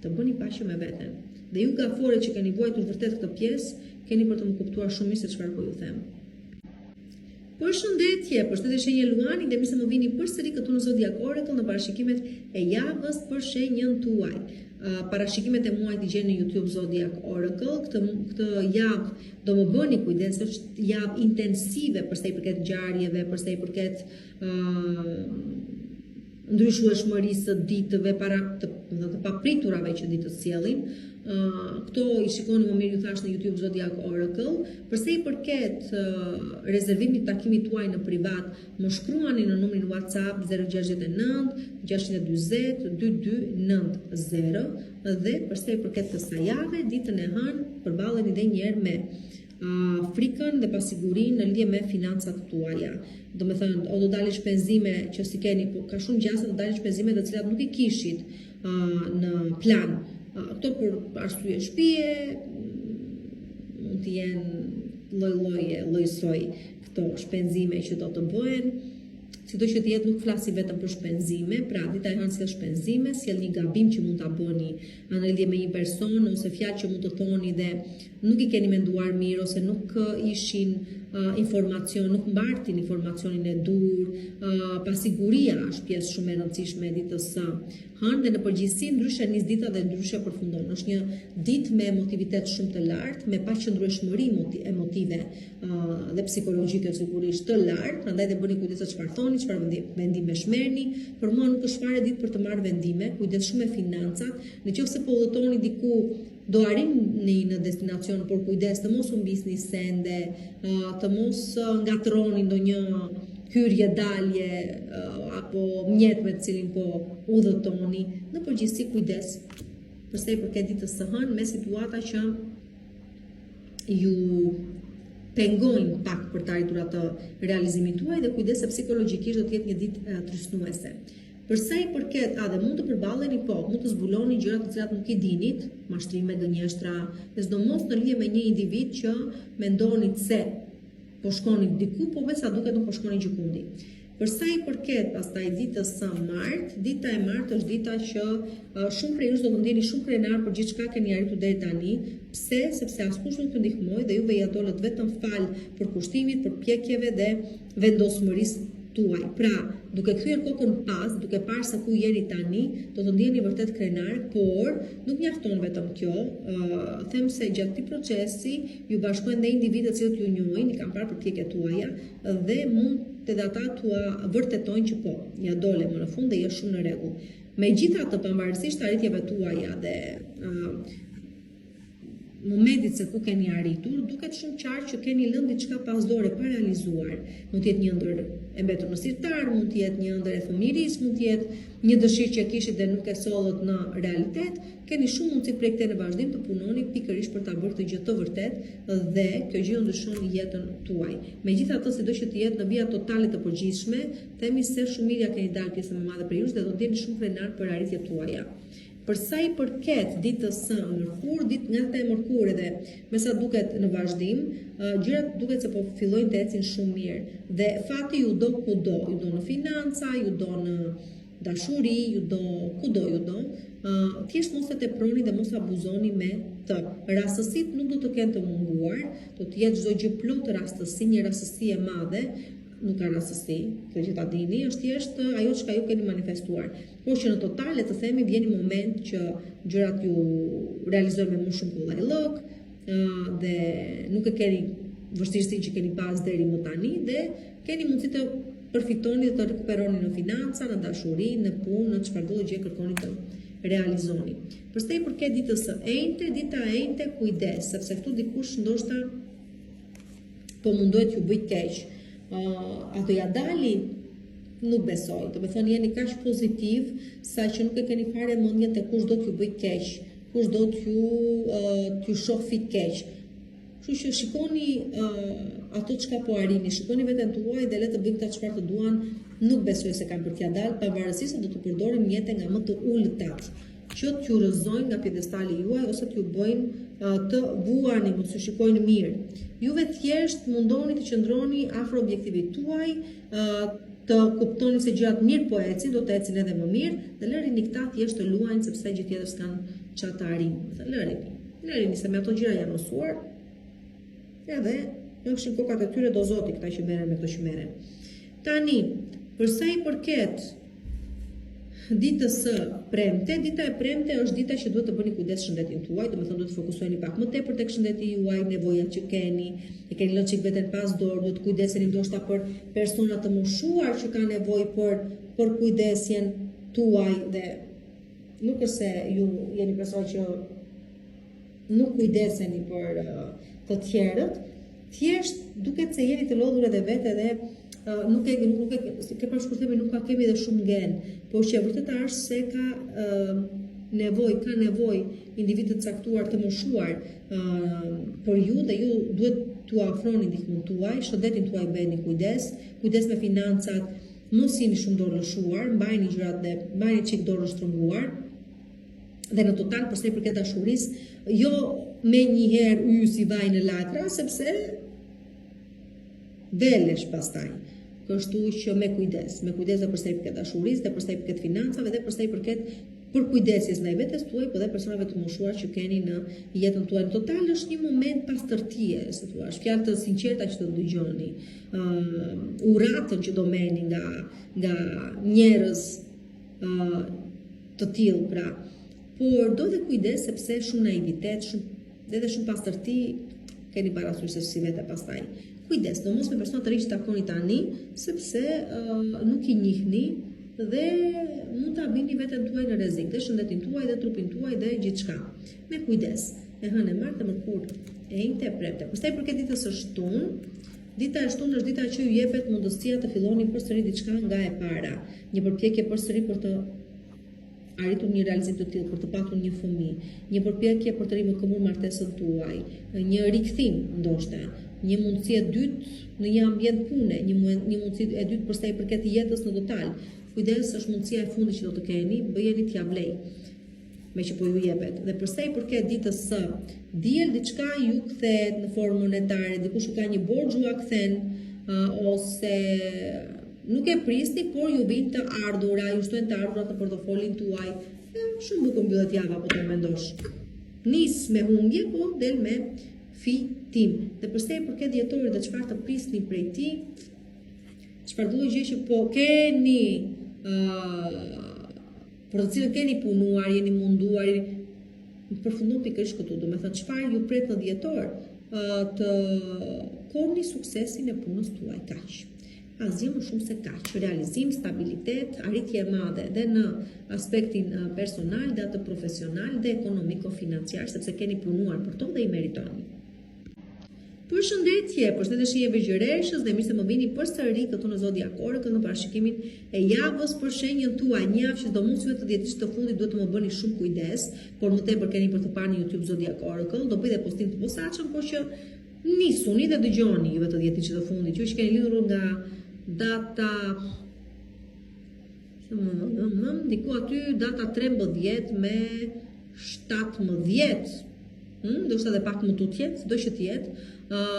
të bëni paqe me veten. Dhe ju gafore që keni vuajtur vërtet këtë pjesë, keni për të më kuptuar shumë mirë se çfarë po ju them. Përshëndetje, përshëndetje shenjë Luani dhe mirë se më vini përsëri këtu në Zodiac Oracle në parashikimet e javës për shenjën tuaj. Parashikimet e muajit i gjeni në YouTube Zodiac Oracle. Këtë javë do më bëni kujdes, është javë intensive përsa i përket ngjarjeve, përsa i përket ndryshueshmërisë së ditëve, të papriturave që ditët sjellin. Këto i shikoni më mirë, ju thash, në YouTube Zodiac Oracle. Përsa i përket rezervimit të takimit tuaj në privat, më shkruani në numrin WhatsApp 069 640 2290 dhe përsa i përket kësaj jave, ditën e hënë përballeni edhe një herë me frikën dhe pasigurinë në lidhje me financat tuaja. Do me thënë, o do dalin shpenzime që si keni, po ka shumë gjasa do dalin shpenzime të cilat nuk i kishit në plan. Këto për arsye shtëpie, mund të jenë lloj-soj këto shpenzime që do të bëhen. Sido që të jetë, nuk flasim vetëm për shpenzime, pra dita e hënë sjell shpenzime, sjell një gabim që mund ta bëni në lidhje me një person ose fjalë që mund të thoni dhe nuk i keni menduar mirë ose nuk ishin informacion, nuk mbartin informacionin e dur. Pasiguria është pjesë shumë e rëndësishme e ditës së hënë dhe në përgjithësi ndryshe nis dita dhe ndryshe përfundon. Është një ditë me emotivitet shumë të lartë, me paqëndrueshmëri emotive dhe psikologjike sigurisht të lartë, prandaj dhe bëni kujdes se çfarë thoni, çfarë vendime shmerrni. Për mua nuk është fare ditë për të marrë vendime, kujdes shumë me financat. Nëse po udhëtoni diku do arrini në destinacion, por kujdes të mos humbisni sende, të mos ngatroni ndonjë hyrje dalje apo mjet me të cilin po udhëtoni. Në përgjithësi kujdes për sa i përket ditës së hënë me situata që ju pengojnë pak për të arritur atë realizimin tuaj dhe kujdes se psikologjikisht do të jetë një ditë trysnuese. Për sa i përket, dhe mund të përballeni mund të zbuloni gjëra të cilat nuk i dinit, mashtrime, gënjeshtra, dhe sidomos në lidhje me një individ që mendonit se po shkonit diku, po vetë sa duket nuk po shkonit gjikundi. Për sa i përket pastaj ditës së martë, dita e martë është dita që shumë prej jush do të ndjeni shumë krenar për gjithçka keni arritur deri tani. Pse? Sepse askush nuk ju ndihmoi dhe juve ja dolët vetëm fal për kushtimit, për pjekjeve dhe vendosmërisë tuaj. Pra, duke kthyer kokën pas, duke parë se ku jeni tani, do të ndjeni vërtet krenar, por nuk mjafton vetëm kjo. Them se gjatë këtij procesi ju bashkojnë dhe individët që ju njohin, i kanë parë për pjekjet tuaja dhe mund edhe ata tua vërtetojnë që po, ja dole më në fund dhe je shumë në rregull. Megjithatë, pavarësisht arritjeve tuaja dhe momentit se ku keni arritur, duket shumë qartë që keni lënë diçka pas dore pa realizuar. Mund të jetë një ëndër e mbetur në sirtar, mund të jetë një ëndër e fëmijërisë, mund të jetë një dëshirë që kishit dhe nuk e sollët në realitet. Keni shumë mundësi prej këtij në vazhdim të punoni pikërisht për ta bërë këtë gjë të vërtet dhe kjo gjë ndryshon jetën tuaj. Megjithatë, sido që të jetë në vija totale të përgjithshme, themi se shumë mirë keni dalë pjesë më madhe prej jush dhe do të jeni shumë krenar për arritjet tuaja. Për sa i përket ditës së mërkurë, ditë nga e mërkurë dhe me sa duket në vazhdim, gjërat duket se po fillojnë të ecin shumë mirë dhe fati ju do kudo, ju do në financa, ju do në dashuri, ju do kudo ju do, thjesht mos e teproni dhe mos abuzoni me të. Rastësitë nuk do të kenë të munguar, do të jetë çdo gjë plot rastësi, një rastësi e madhe. Nuk ka rastësi, kjo që ta dini, është thjesht ajo çka ju keni manifestuar. Por që në totale të themi vjen një moment që gjërat ju realizohen me më shumë kollajllok dhe nuk e keni vështirësinë që keni pas deri më tani dhe keni mundësi të përfitoni dhe të rikuperoni në financa, në dashuri, në punë, në çfarëdo gjë kërkoni të realizoni. Për sa i përket ditës së enjte, dita e enjte kujdes, sepse këtu dikush ndoshta po mundohet ju bëj keq. Ato ja dali, nuk besoj. Do të thonë jeni kaq pozitiv sa që nuk e keni fare mendjen te kush do t'ju bëj keq, kush do t'ju shohë keq. Kështu që shikoni ato çka po arrini, shikoni veten tuaj dhe le të bëjnë ata çfarë të duan. Nuk besoj se kanë për t'ia dalë, pavarësisht se do të përdorin mjete nga më të ulëtat, që t'ju rrëzojnë nga pjedestali juaj ose t'ju bëjnë të vuani, mos ju shikojnë mirë. Juve thjesht mundoni të qëndroni afër objektivit tuaj, të kuptoni se gjërat mirë po ecin, do të ecin edhe më mirë dhe lërini këta thjesht të luajnë sepse gjë tjetër s'kan çfarë të arrijnë. Lërini se me ato gjëra janë mësuar. Edhe janë kokat e tyre do Zoti këta që merren me këto që merren. Tani, për sa i përket ditës së premte, dita e premte është dita që duhet të bëni kujdes shëndetin tuaj, do të thonë duhet të fokusoheni pak më tepër tek shëndeti juaj, nevojat që keni, e keni lënë çik veten pas dorë, duhet të kujdeseni ndoshta për persona të moshuar që kanë nevojë për kujdesjen tuaj dhe nuk është se ju jeni persona që nuk kujdeseni për të tjerët, thjesht duket se jeni të lodhur edhe vetë dhe nuk ke përshkurtimi, nuk ka kemi dhe shumë gen, por që vërtet është se ka nevojë individët caktuar të moshuar për ju dhe ju duhet t'u afroni ndihmën tuaj, shëndetin tuaj bëni kujdes me financat, mos jeni shumë dorë lëshuar, mbajini gjërat dhe mbajini çik dorë shtrënguar. Dhe në total për sa i përket dashurisë, jo me një herë si vaj në latra, sepse velesh pastaj. Kështu që me kujdes dhe për sa i përket dashurisë, dhe për sa i përket financave, dhe për sa i përket përkujdesjes ndaj vetes tuaj, por dhe personave të moshuar që keni në jetën tuaj. Në total është një moment pastërtie, si thua, fjalë të sinqerta që do dëgjoni, uratën që do merrni nga njerëz të tillë, pra. Por do dhe kujdes sepse shumë naivitet, shumë pastërti keni parasysh se si vete pastaj. Kujdes, do mos me persona të rinj që takoni tani, sepse nuk i njihni dhe mund ta bini veten tuaj në rrezik, dhe shëndetin tuaj dhe trupin tuaj dhe gjithçka. Me kujdes. E hënë e martë, mërkur, e njëte e premte. Për sa i përket ditës së shtunë, dita e shtunë është dita që ju jepet mundësia të filloni përsëri diçka nga e para. Një përpjekje përsëri për të arritur një realizim të tillë, për të patur një fëmijë, një përpjekje për të rimëkëmbur martesën tuaj, një rikthim ndoshta, një mundësi e dytë në një ambient pune, një mundësi e dytë për sa i përket jetës në total. Kujdes, është mundësia e fundit që do të keni, bëjeni t'ia vlej me që po ju jepet. Dhe për sa i përket ditës së diel, diçka ju kthehet në formë monetare, dikush ka një borxh ju a kthen, ose nuk e prisni, por ju vijnë të ardhura, ju shtojnë të ardhurat në portofolin tuaj. Shumë bukur mbyllet java, po të mendosh. Nis me humbje, po del me fitim. Dhe për sa i përket dhjetorit dhe çfarë të prisni prej tij, çfarë do të gjë që po keni për të cilën keni punuar, jeni munduar, përfundon pikërisht këtu, do me thënë çfarë ju pret në dhjetor, të koni suksesin e punës tuaj, kaq. Asgjë më shumë se kaq. Realizim, stabilitet, arritje e madhe dhe në aspektin personal, dhe atë profesional dhe ekonomiko-financiar, sepse keni punuar për to dhe i meritoni. Përshëndetje, përshëndetje shijeve gjëreshës dhe mirë se më vini përsëri këtu në Zodiac Oracle në parashikimin e javës për shenjën tuaj. Një javë që domosdoshmë të dhjetësh të fundit duhet të më bëni shumë kujdes, por më tepër keni për të parë në YouTube Zodiac Oracle, do bëj dhe postim të posaçëm, por që nisuni dhe dëgjoni juve të dhjetësh të fundit, ju që keni lidhur nga data diku aty data 13 me 17. Do shta dhe pak më tutjet, do që tjetë,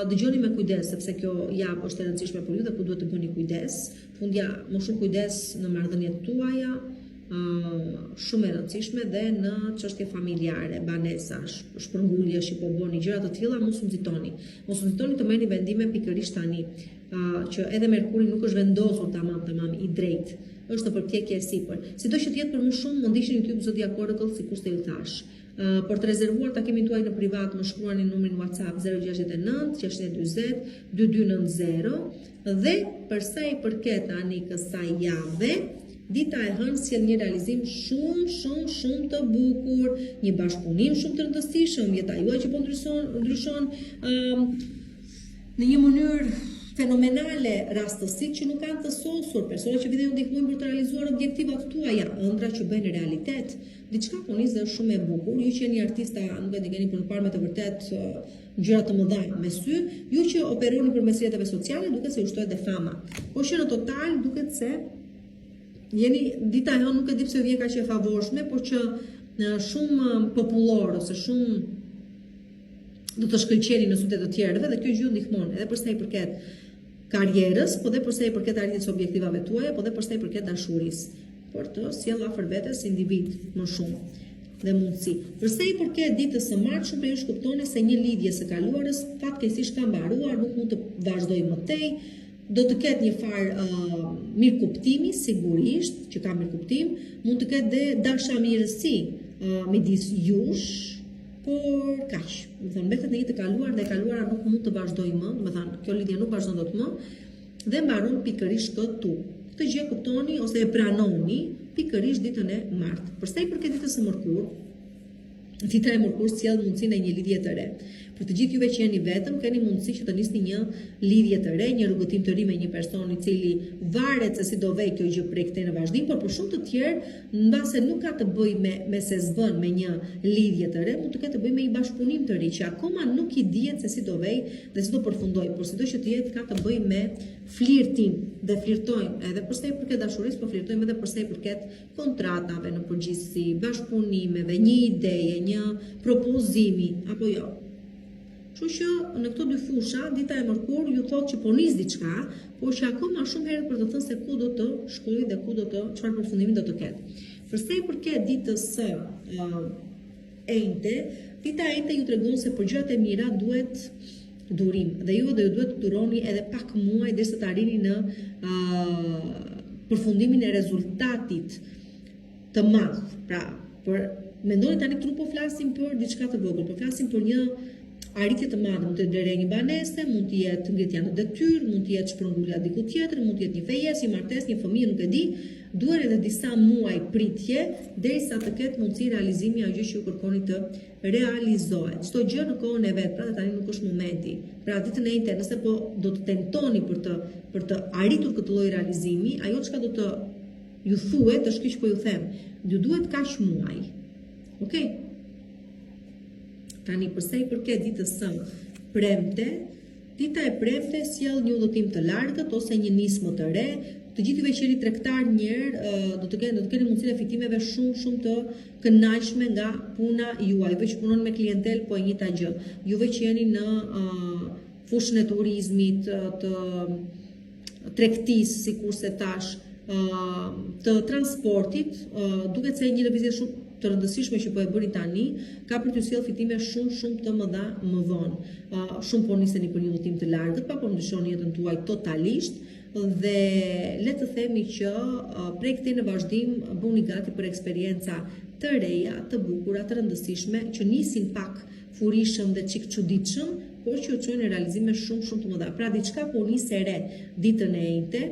dëgjoni me kujdes, sepse kjo javë është e rëndësishme për ju dhe ku duhet të bëni kujdes. Fundja më shumë kujdes në marrëdhëniet tuaja, shumë e rëndësishme dhe në çështje familjare, banesa, shpërngulje, që po bëni gjëra të tilla, mos u nxitoni. Mos u nxitoni të merrni vendime pikërisht tani, që edhe Merkuri nuk është vendosur tamam i drejtë. Është në përpjekje e sipër. Sido që të jetë për më shumë, më ndiqni YouTube Zodiac Oracle sikur se ju thash. Për të rezervuar takimin tuaj në privat, më shkruani numrin WhatsApp 069 620 2290 dhe për sa i përket tani kësaj jave, dita e hënë sjell një realizim shumë të bukur, një bashkëpunim shumë të rëndësishëm, jeta juaj që po ndryshon në një mënyrë fenomenale, rastësit që nuk kanë të sosur, persona që videjnë ndihmojnë për të realizuar objektivat tuaja, ëndra që bëjnë realitet. Diçka po nis dhe është shumë e bukur. Ju që jeni artista, nuk e di keni për të parë me të vërtet gjëra të mëdha me sy, ju që operoni përmes rrjeteve sociale, duket se ju shtohet dhe fama. Po që në total duket se jeni dita e hënë, nuk e di pse vjen kaq e favorshme, por që shumë popullor ose shumë do të shkëlqeni në sytë të tjerëve dhe kjo gjë ju ndihmon edhe për sa i përket karrierës, po dhe për sa i përket arritjes së objektivave tuaja, po dhe për sa i përket dashurisë, për të sjellë afër vetes individ më shumë dhe mundësi. Për sa i përket ditës së martshëm, ju shkuptoni se një lidhje së kaluarës fatkeqësisht ka mbaruar, nuk mund të vazhdojë më tej, do të ketë një farë mirëkuptimi, sigurisht që ka mirëkuptim, mund të ketë dhe dashamirësi midis jush, por kaq. Do të thonë mbetet në një të kaluar dhe e kaluara nuk mund të vazhdojë më, do të thonë kjo lidhje nuk vazhdon dot më dhe mbaron pikërisht këtu. Këtë gjë kuptoni ose e pranoni pikërisht ditën e martë. Për sa i përket ditës së mërkurë, dita e mërkurë sjell mundësinë e një lidhje të re. Për të gjithë juve që jeni vetëm, keni mundësi që të nisni një lidhje të re, një rrugëtim të ri me një person i cili varet se si do vej kjo gjë prej këtej në vazhdim, por për shumë të tjerë, mbase nuk ka të bëjë me se s'bën me një lidhje të re, mund të ketë të bëjë me një bashkëpunim të ri që akoma nuk i dihet se si do vej dhe si do përfundojë, por sido që të jetë ka të bëjë me flirtim dhe flirtojmë edhe për sa i përket dashurisë, por flirtojmë edhe për sa i përket kontratave në përgjithësi, bashkëpunimeve, një ideje, një propozimi apo jo. Kështu që në këto dy fusha, dita e mërkurë ju thotë që po nis diçka, por që akoma shumë herët për të thënë se ku do të shkojë dhe ku do të çfarë përfundimi do të ketë. Për sa i përket ditës së enjte, dita e enjte ju tregon se për gjërat e mira duhet durim dhe ju duhet të duroni edhe pak muaj derisa të arrini në përfundimin e rezultatit të madh. Pra, mendoni tani këtu po flasim për diçka të vogël, po flasim për një arritje të madhe, mund të jetë një banese, mund të jetë ngritja në detyrë, mund të jetë shpërngulja diku tjetër, mund të jetë një fejes, një martesë, një fëmijë, nuk e di, duhet edhe disa muaj pritje derisa të ketë mundësi realizimi ajo që ju kërkoni të realizohet. Çdo gjë në kohën e vet, pra tani nuk është momenti. Pra ditën e njëjtë, nëse po do të tentoni për të arritur këtë lloj realizimi, ajo çka do të ju thuhet është kjo që po ju them. Ju duhet kaq muaj. Okej? Tani përsa i përket ditës së premte, dita e premte sjell një udhëtim të largët ose një nismë të re. Të gjithë juve që jeni tregtar njerë, do të keni mundësinë e fitimeve shumë të kënaqshme nga puna juaj. Juve që punoni me klientel, po e njëjta gjë. Juve që jeni në fushën e turizmit, të tregtisë, sikurse thash, të transportit, duket se një lëvizje shumë të rëndësishme që po e bëni tani, ka për t'ju sjellë fitime shumë të mëdha më vonë. Shumë po niseni për një udhëtim të largët, pa po ndryshoni jetën tuaj totalisht. Dhe le të themi që prej këtij në vazhdim bëni gati për eksperienca të reja, të bukura, të rëndësishme, që nisin pak furishëm dhe çik çuditshëm, por që ju çojnë në realizime shumë të mëdha. Pra diçka po nisë re ditën e njëjtë,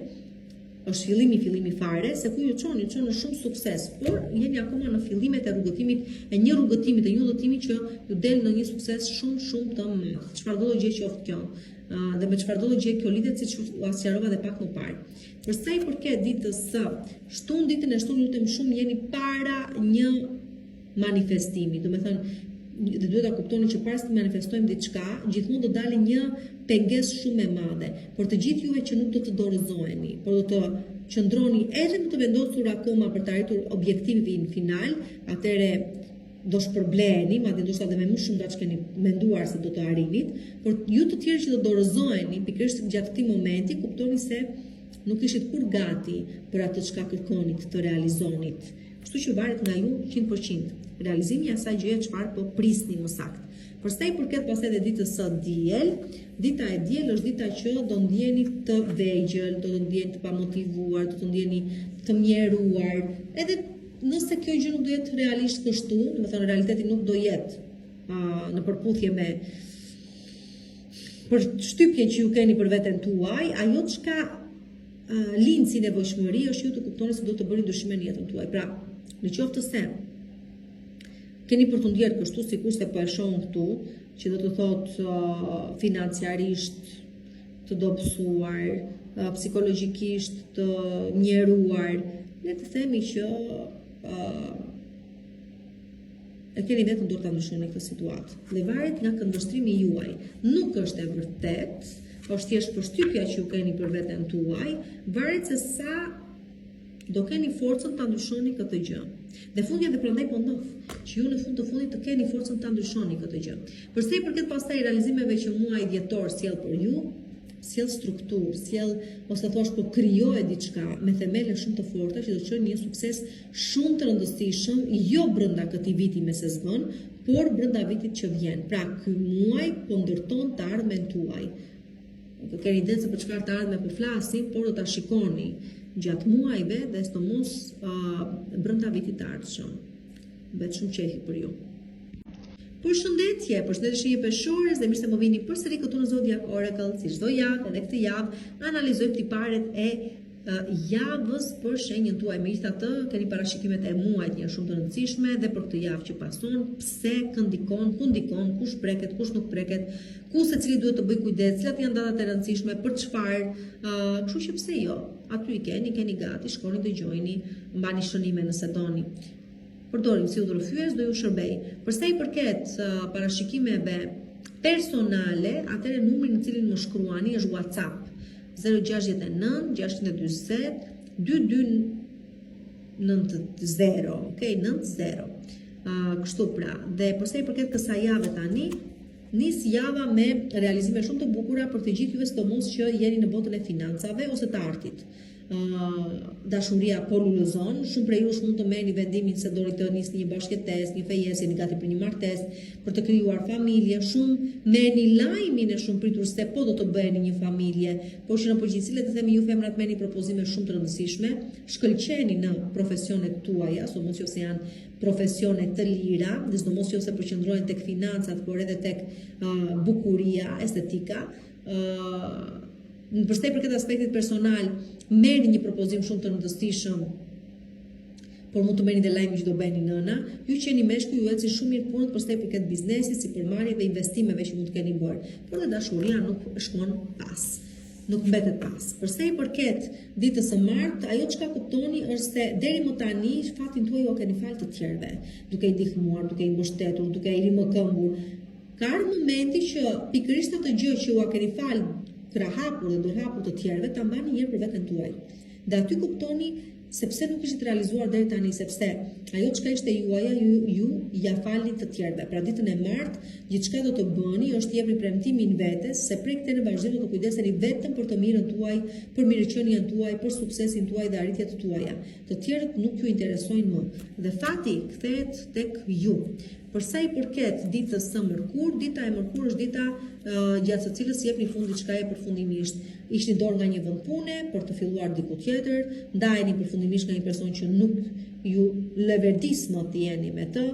është fillimi fare, se ku ju çon në shumë sukses, por jeni akoma në fillimet e rrugëtimit, e një udhëtimi që ju del në një sukses shumë të madh. Çfarë do gjë qoftë kjo? Dhe me çfarë do gjë kjo lidhet, siç u sqarova edhe pak më parë. Për sa i përket ditës së shtunë, ditën e shtunë lutem shumë jeni para një manifestimi. Do të thënë, dhe duhet ta kuptoni që para se të manifestojmë diçka, gjithmonë do dalë një pengesë shumë e madhe. Por të gjithë juve që nuk do të dorëzoheni, por do të qëndroni edhe më të vendosur akoma për të arritur objektivin final, atëre do shpërbleheni, madje ndoshta edhe me më shumë nga që keni menduar se do të arrinit, por ju të tjerë që do dorëzoheni pikërisht gjatë këtij momenti, kuptoni se nuk ishit kur gati për atë çka kërkonit të realizonit. Kështu që varet nga ju 100%. Realizimi i asaj gjëje çfarë po prisni më saktë. Për sa i përket pastaj edhe ditës së diel, dita e diel është dita që do ndjeni të vegjël, do të ndjeni të pamotivuar, do të ndjeni të mjeruar, edhe nëse kjo gjë nuk do jetë realisht kështu, do të thënë realiteti nuk do jetë në përputhje me për shtypjen që ju keni për veten tuaj, ajo çka lind si nevojshmëri është ju të kuptoni se do të bëni ndryshime në jetën tuaj. Pra, në qoftë se keni për të ndjerë kështu, sikurse po e shohim këtu, që do të thotë financiarisht të dobësuar, psikologjikisht të njeruar, le të themi që e keni vetëm dorë ta ndryshoni këtë situatë. Dhe varet nga këndvështrimi juaj. Nuk është e vërtet, është thjesht përshtypja që ju keni për veten tuaj, varet se sa do keni forcën ta ndryshoni këtë gjë. Dhe fundja dhe prandaj po ndodh, që ju në fund të fundit të keni forcën ta ndryshoni këtë gjë. Për sa i përket pastaj realizimeve që muaji dhjetor sjell për ju, sjell strukturë, sjell, ose thua po krijohet diçka me themele shumë të forta që do të çojë një sukses shumë të rëndësishëm, jo brenda këtij viti me sezon, por brenda vitit që vjen. Pra, ky muaj po ndërton të ardhmen tuaj. Do keni ide se për çfarë të ardhme po flasim, por do ta shikoni gjatë muajve dhe sidomos brenda vitit të ardhshëm. Bëhet shumë qefi për ju. Përshëndetje shije peshores dhe mirë se më vini përsëri këtu në Zodiac Oracle, si çdo javë, edhe këtë javë analizojmë tiparet e javës për shenjën tuaj. Megjithatë, keni parashikimet e muajit janë shumë të rëndësishme dhe për këtë javë që pason, pse, këndikon, ku ndikon, kush preket, kush nuk preket, ku secili duhet të bëj kujdes, cilat janë datat e rëndësishme, për çfarë, kështu që pse jo, aty i keni gati, shkoni dëgjojini, mbani shënime nëse doni. Përdorim si udhërrëfyes do ju shërbej. Për sa i përket parashikimeve personale, atëherë numri në cilin më shkruani është WhatsApp 069 640 2290, okay, 90. Kështu pra. Dhe për sa i përket kësaj jave tani, nis java me realizime shumë të bukura për të gjithë juve, sidomos që jeni në botën e financave ose të artit. dashuria po lullëzon, shumë prej jush mund të merrni vendimin se doni të nisni një bashkëtesë, një fejesje, një gati për një martesë, për të krijuar familje, shumë merrni lajmin e shumë pritur se po do të bëheni një familje, por që në përgjithësi le të themi ju femrat merrni propozime shumë të rëndësishme, shkëlqeni në profesionet tuaja, sidomos nëse janë profesione të lira, dhe sidomos nëse përqendrohen tek financat, por edhe tek bukuria, estetika. Përsa i përket aspektit personal, merrni një propozim shumë të rëndësishëm, por mund të merrni dhe lajmin që do bëheni nëna. Ju qeni meshkuj, ju eci shumë mirë punët përsa i përket biznesit, sipërmarrjeve dhe investimeve që mund të keni bërë. Por dhe dashuria nuk shkon pas. Nuk mbetet pas. Përsa i përket ditës së martë, ajo çka kuptoni është se deri më tani fatin tuaj u keni falë të tjerëve, duke i ndihmuar, duke i mbështetur, duke i rimëkëmbur. Ka ardhur momenti që pikërisht atë gjë që u keni falë krahapur dhe dorëhapur të tjerëve, ta mbani një herë për veten tuaj. Dhe aty kuptoni sepse nuk ishit realizuar deri tani, sepse ajo çka ishte juaja, ju ja falni të tjerëve. Pra ditën e martë, gjithçka do të bëni është jepni premtimin vetes se prej këtij në vazhdim do të kujdeseni vetëm për të mirën tuaj, për mirëqenien tuaj, për suksesin tuaj dhe arritjet tuaja. Të tjerët nuk ju interesojnë më. Dhe fati kthehet tek ju. Përsa i përket ditës së mërkur, dita e mërkur është dita gjatë së cilës jepni fund diçkaje përfundimisht. Ishni dorë nga një vend pune për të filluar diku tjetër, ndajeni përfundimisht nga një person që nuk ju leverdis më të jeni me të,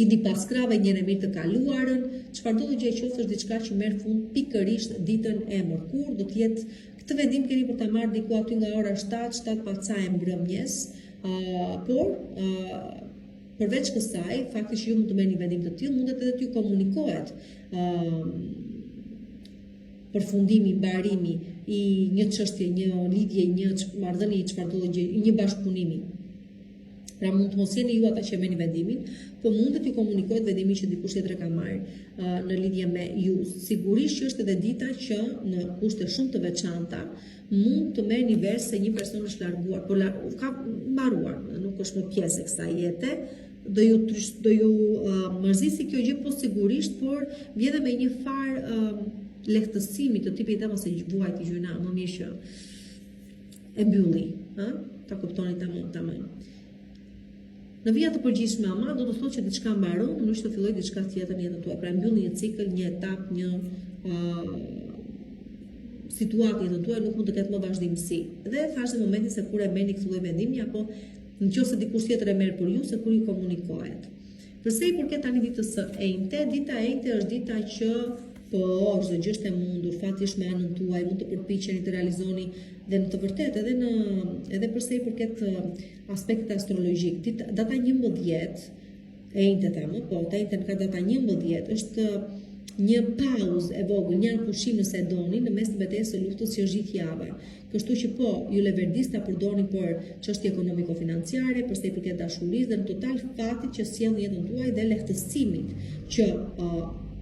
i di paskrave njëre mirë të kaluarën, çfarëdo gjë qoftë është diçka që merr fund pikërisht ditën e mërkur, do të jetë këtë vendim keni për ta marrë diku aty nga ora 7 paca e mbrëmjes, por përveç kësaj, fakti që ju mund të merrni një vendim të tillë, mundet edhe t'ju komunikohet përfundimi, mbarimi i një çështje, një lidhje, një marrëdhënie, çfarëdo gjë, një bashkëpunimi. Pra mund të mos jeni ju ata që merrni vendimin, por mundet t'ju komunikohet vendimi që dikush tjetër ka marrë në lidhje me ju. Sigurisht që është edhe dita që në kushte shumë të veçanta mund të merrni vesh se një person është larguar, por ka mbaruar, nuk është më pjesë e kësaj jete. Do ju mërzisi kjo gjë, po sigurisht, por vjen edhe me një farë lehtësimi të tipit dhe mos e vuajti gjyna, më mirë që e mbylli, ta kuptoni tamam. Në vija të përgjithshme ama do të thotë që diçka mbaron, nuk është të fillojë diçka tjetër në jetën tuaj. Pra mbyllni një cikël, një etapë, një situatë jetën tuaj nuk mund të ketë më vazhdimsi. Dhe thash në momentin se kur e merrni këtë lloj vendimi apo nëse dikush tjetër e merr për ju, se kur ju komunikohet. Përsa i përket tani ditës së enjte, dita e enjte është dita që po çdo gjë është e mundur, fati është me anën tuaj, mund të përpiqeni të realizoni dhe në të vërtetë edhe përsa i përket aspektit astrologjik. Data 11 e enjte tamë, po ta enjten ka data 11 është një pauzë e vogël, një pushim nëse e doni në mes të betejës së luftës që është gjithë java. Kështu që po, ju leverdis ta përdorni për çështje ekonomiko-financiare, përsa i përket dashurisë dhe në total fatit që sjell në jetën tuaj dhe lehtësimit që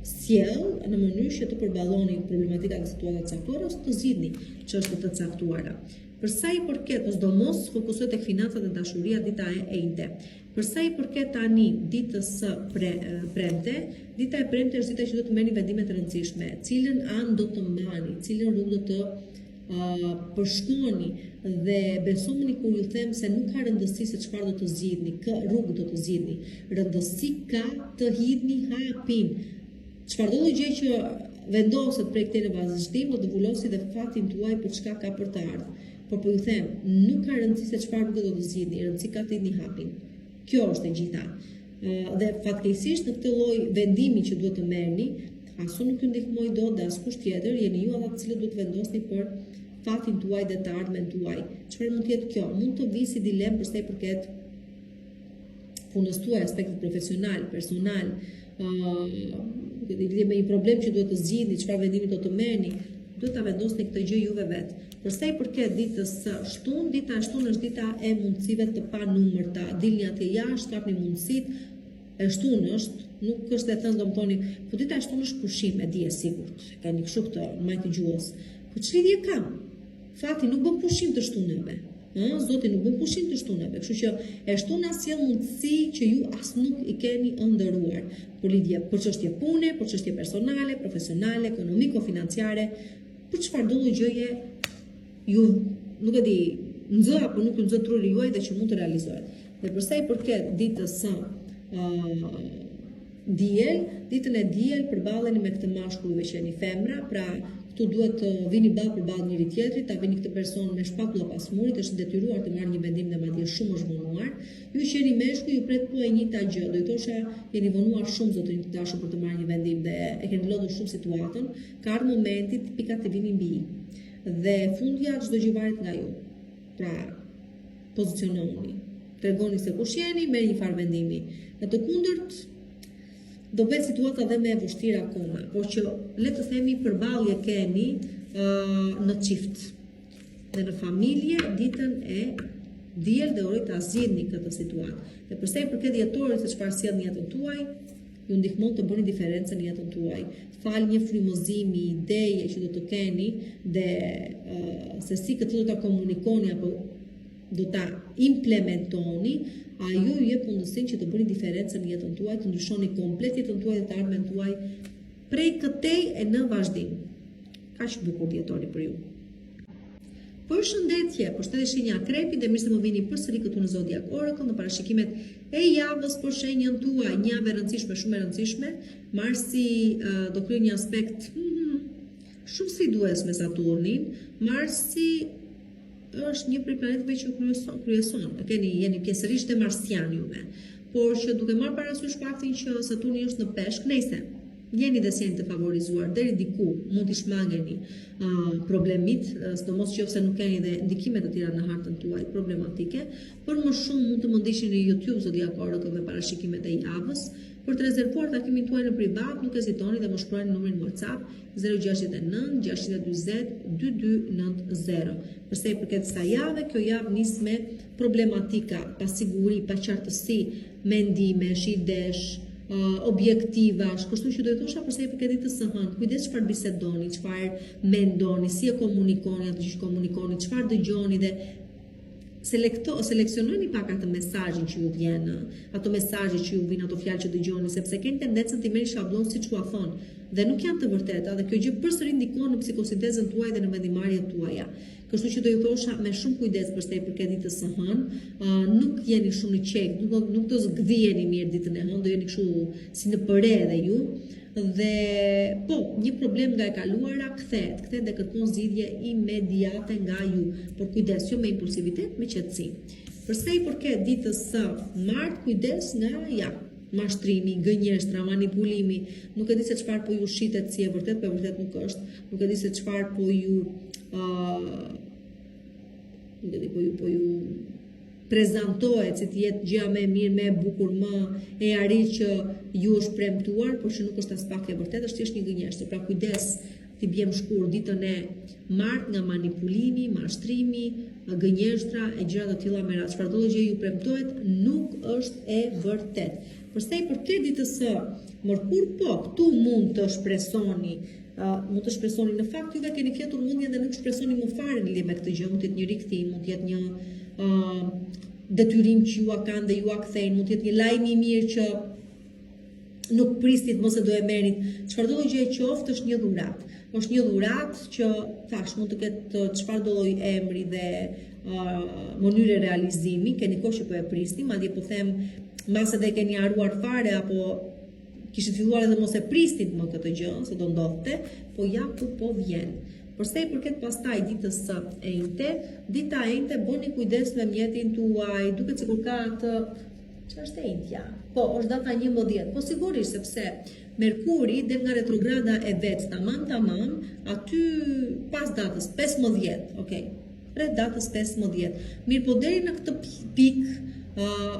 sjell në mënyrë që të përballoni problematikat dhe situatat të caktuara ose të zgjidhni çështje të caktuara. Përsa i përket, sidomos fokusohet tek financat dhe dashuria dita e enjte. Përsa i përket tani ditës së premte, dita e premte është dita që do të merrni vendime të rëndësishme, cilën anë do të mbani, cilën rrugë do të përshkoni dhe besoni kur ju them se nuk ka rëndësi se çfarë do të zgjidhni, kë rrugë do të zgjidhni. Rëndësi ka të hidhni hapin. Çfarëdo gjë që vendoset prej këtij në vazhdim do të vulosi dhe fatin tuaj për çka ka për të ardhur. Por po ju them, nuk ka rëndësi se çfarë rrugë do të zgjidhni, rëndësi ka të hidhni hapin. Kjo është e gjitha. Dhe fatkeqësisht në këtë lloj vendimi që duhet të merrni, asu nuk ju ndihmoj dot dhe askush tjetër, jeni ju ata të cilët duhet vendosni për fatin tuaj dhe të ardhmen tuaj. Çfarë mund të jetë kjo? Mund të vijë si dilemë përsa i përket punës tuaj, aspektit profesional, personal, lidhje me një problem që duhet të zgjidhni, çfarë vendimi do të merrni, duhet ta vendosni këtë gjë juve vetë. Përsa i përket ditës së shtunë, dita e shtunë është dita e mundësive të panumërta. Dilni atje jashtë, kapni mundësitë. E shtunë është, nuk është e thënë domthoni, po dita e shtunë është pushim, e di e sigurt. Keni kështu këtë majtë gjuhës. Po ç'lidhje kam? Fati nuk bën pushim të shtunave. Zoti nuk bën pushim të shtunave. Kështu që e shtuna sjell mundësi që ju as nuk i keni ëndërruar. Për çështje pune, për çështje personale, profesionale, ekonomiko-financiare, për çfarëdo gjëje ju nuk e di nxë apo nuk nxë truri juaj dhe që mund të realizohet. Dhe për sa i përket ditës së diel, ditën e diel përballeni me këtë mashkull që jeni femra, pra këtu duhet të vini ballë përballë njëri tjetrit, ta vini këtë person me shpatulla pas murit, është detyruar të marrë një vendim dhe madje shumë është vonuar. Ju që jeni meshkuj, ju pret po e njëjta gjë. Do të thosha jeni vonuar shumë zotërin të dashur për të marrë një vendim dhe e keni lodhur shumë situatën, ka ardhur momenti pikat të vini mbi. Dhe fundja çdo gjë varet nga ju. Pra, poziciononi. Tregoni se kush jeni, merrni një farë vendimi. Në të kundërt do bëhet situata dhe më e vështirë akoma, por që le të themi përballje keni në çift dhe në familje ditën e diel dhe uroj ta zgjidhni këtë situatë. Dhe përsa i përket dhjetorit se çfarë sjell në jetën tuaj, ju ndihmon të bëni diferencën në jetën tuaj. Fal një frymëzimi, ideje që do të keni dhe se si këtë do ta komunikoni apo do ta implementoni, ajo ju jep mundësinë që të bëni diferencën në jetën tuaj, të ndryshoni komplet jetën tuaj dhe të ardhmen tuaj prej këtej e në vazhdim. Kaq bukur dhjetori për ju. Përshëndetje, përshëndetje shenja Akrepi dhe mirë se më vini përsëri këtu në Zodiac Oracle në parashikimet e javës për shenjën tuaj, një javë e rëndësishme, shumë e rëndësishme. Marsi do kryer një aspekt shumë sfidues me Saturnin. Marsi është një prej planetëve që kryeson. Jeni pjesërisht e marsian juve. Por që duke marrë parasysh faktin që Saturni është në peshk, nejse, jeni dhe sjeni të favorizuar, deri diku mund t'i shmangeni problemit, sidomos nëse nuk keni dhe ndikimet të tjera në hartën tuaj problematike, por më shumë mund të më ndiqni në YouTube Zodiac Oracle me parashikimet e javës. Për të rezervuar takimin tuaj në privat, nuk hezitoni dhe më shkruani numrin WhatsApp 069 640 2290. Përsa i përket kësaj jave, kjo javë nis me problematika, pasiguri, paqartësi, mendimesh, idesh, objektivash, kështu që do të thosha përsa i përket ditës së hënë, kujdes çfarë bisedoni, çfarë mendoni, si e komunikoni atë që komunikoni, çfarë dëgjoni dhe seleksiononi pak atë mesazhin që ju vjen, ato mesazhe që ju vijnë, ato fjalë që dëgjoni, sepse keni tendencën të merrni shabllon siç u thon, dhe nuk janë të vërteta, dhe kjo gjë përsëri ndikon në psikosintezën tuaj dhe në vendimarrjet tuaja. Kështu që do ju thosha me shumë kujdes përsa i përket ditës së hënë, nuk jeni shumë në qejf, nuk do zgdhiheni mirë ditën e hënë, do jeni kështu si në përre edhe ju. Dhe po, një problem nga e kaluara kthehet dhe kërkon zgjidhje imediate nga ju, por kujdes, jo me impulsivitet, me qetësi. Përsa i përket ditës së martë, kujdes nga mashtrimi, gënjeshtra, manipulimi, nuk e di se çfarë po ju shitet si e vërtet, po e vërtet nuk është, nuk e di se çfarë po ju po ju prezantohet si të jetë gjëja më e mirë, më e bukur, më e arrit që ju është premtuar, por që nuk është as pak e vërtetë, është thjesht një gënjeshtër. Pra kujdes, ti bjem shkur ditën e martë nga manipulimi, mashtrimi, gënjeshtra e gjëra të tilla me radhë. Çfarëdo gjë ju premtohet nuk është e vërtetë. Përsa i përket ditës së mërkur, po, këtu mund të shpresoni, në fakt juve keni fjetur mendjen dhe nuk shpresoni më fare në lidhje me këtë gjë, mund të jetë një rikthim, mund të jetë një detyrim që ju a kanë dhe ju a kthejnë, mund të jetë një lajm i mirë që nuk pristit mos e do e merrit. Çfarëdo gjë e qoftë është një dhuratë. Është një dhuratë që thash mund të ketë çfarëdo lloj emri dhe mënyre realizimi, keni kohë që po e prisni, madje po them mbas edhe keni haruar fare apo kishit filluar edhe mos e pristit më këtë gjë, se do ndodhte, po ja ku po vjen. Përsa i përket pastaj ditës së enjte, dita e enjte bëni kujdes me mjetin tuaj, duket sikur ka atë çfarë është enjtja? Po, është data 11. Po sigurisht sepse Merkuri del nga retrograda e vet tamam, aty pas datës 15, okay. Rreth datës 15. Mirë, po deri në këtë pikë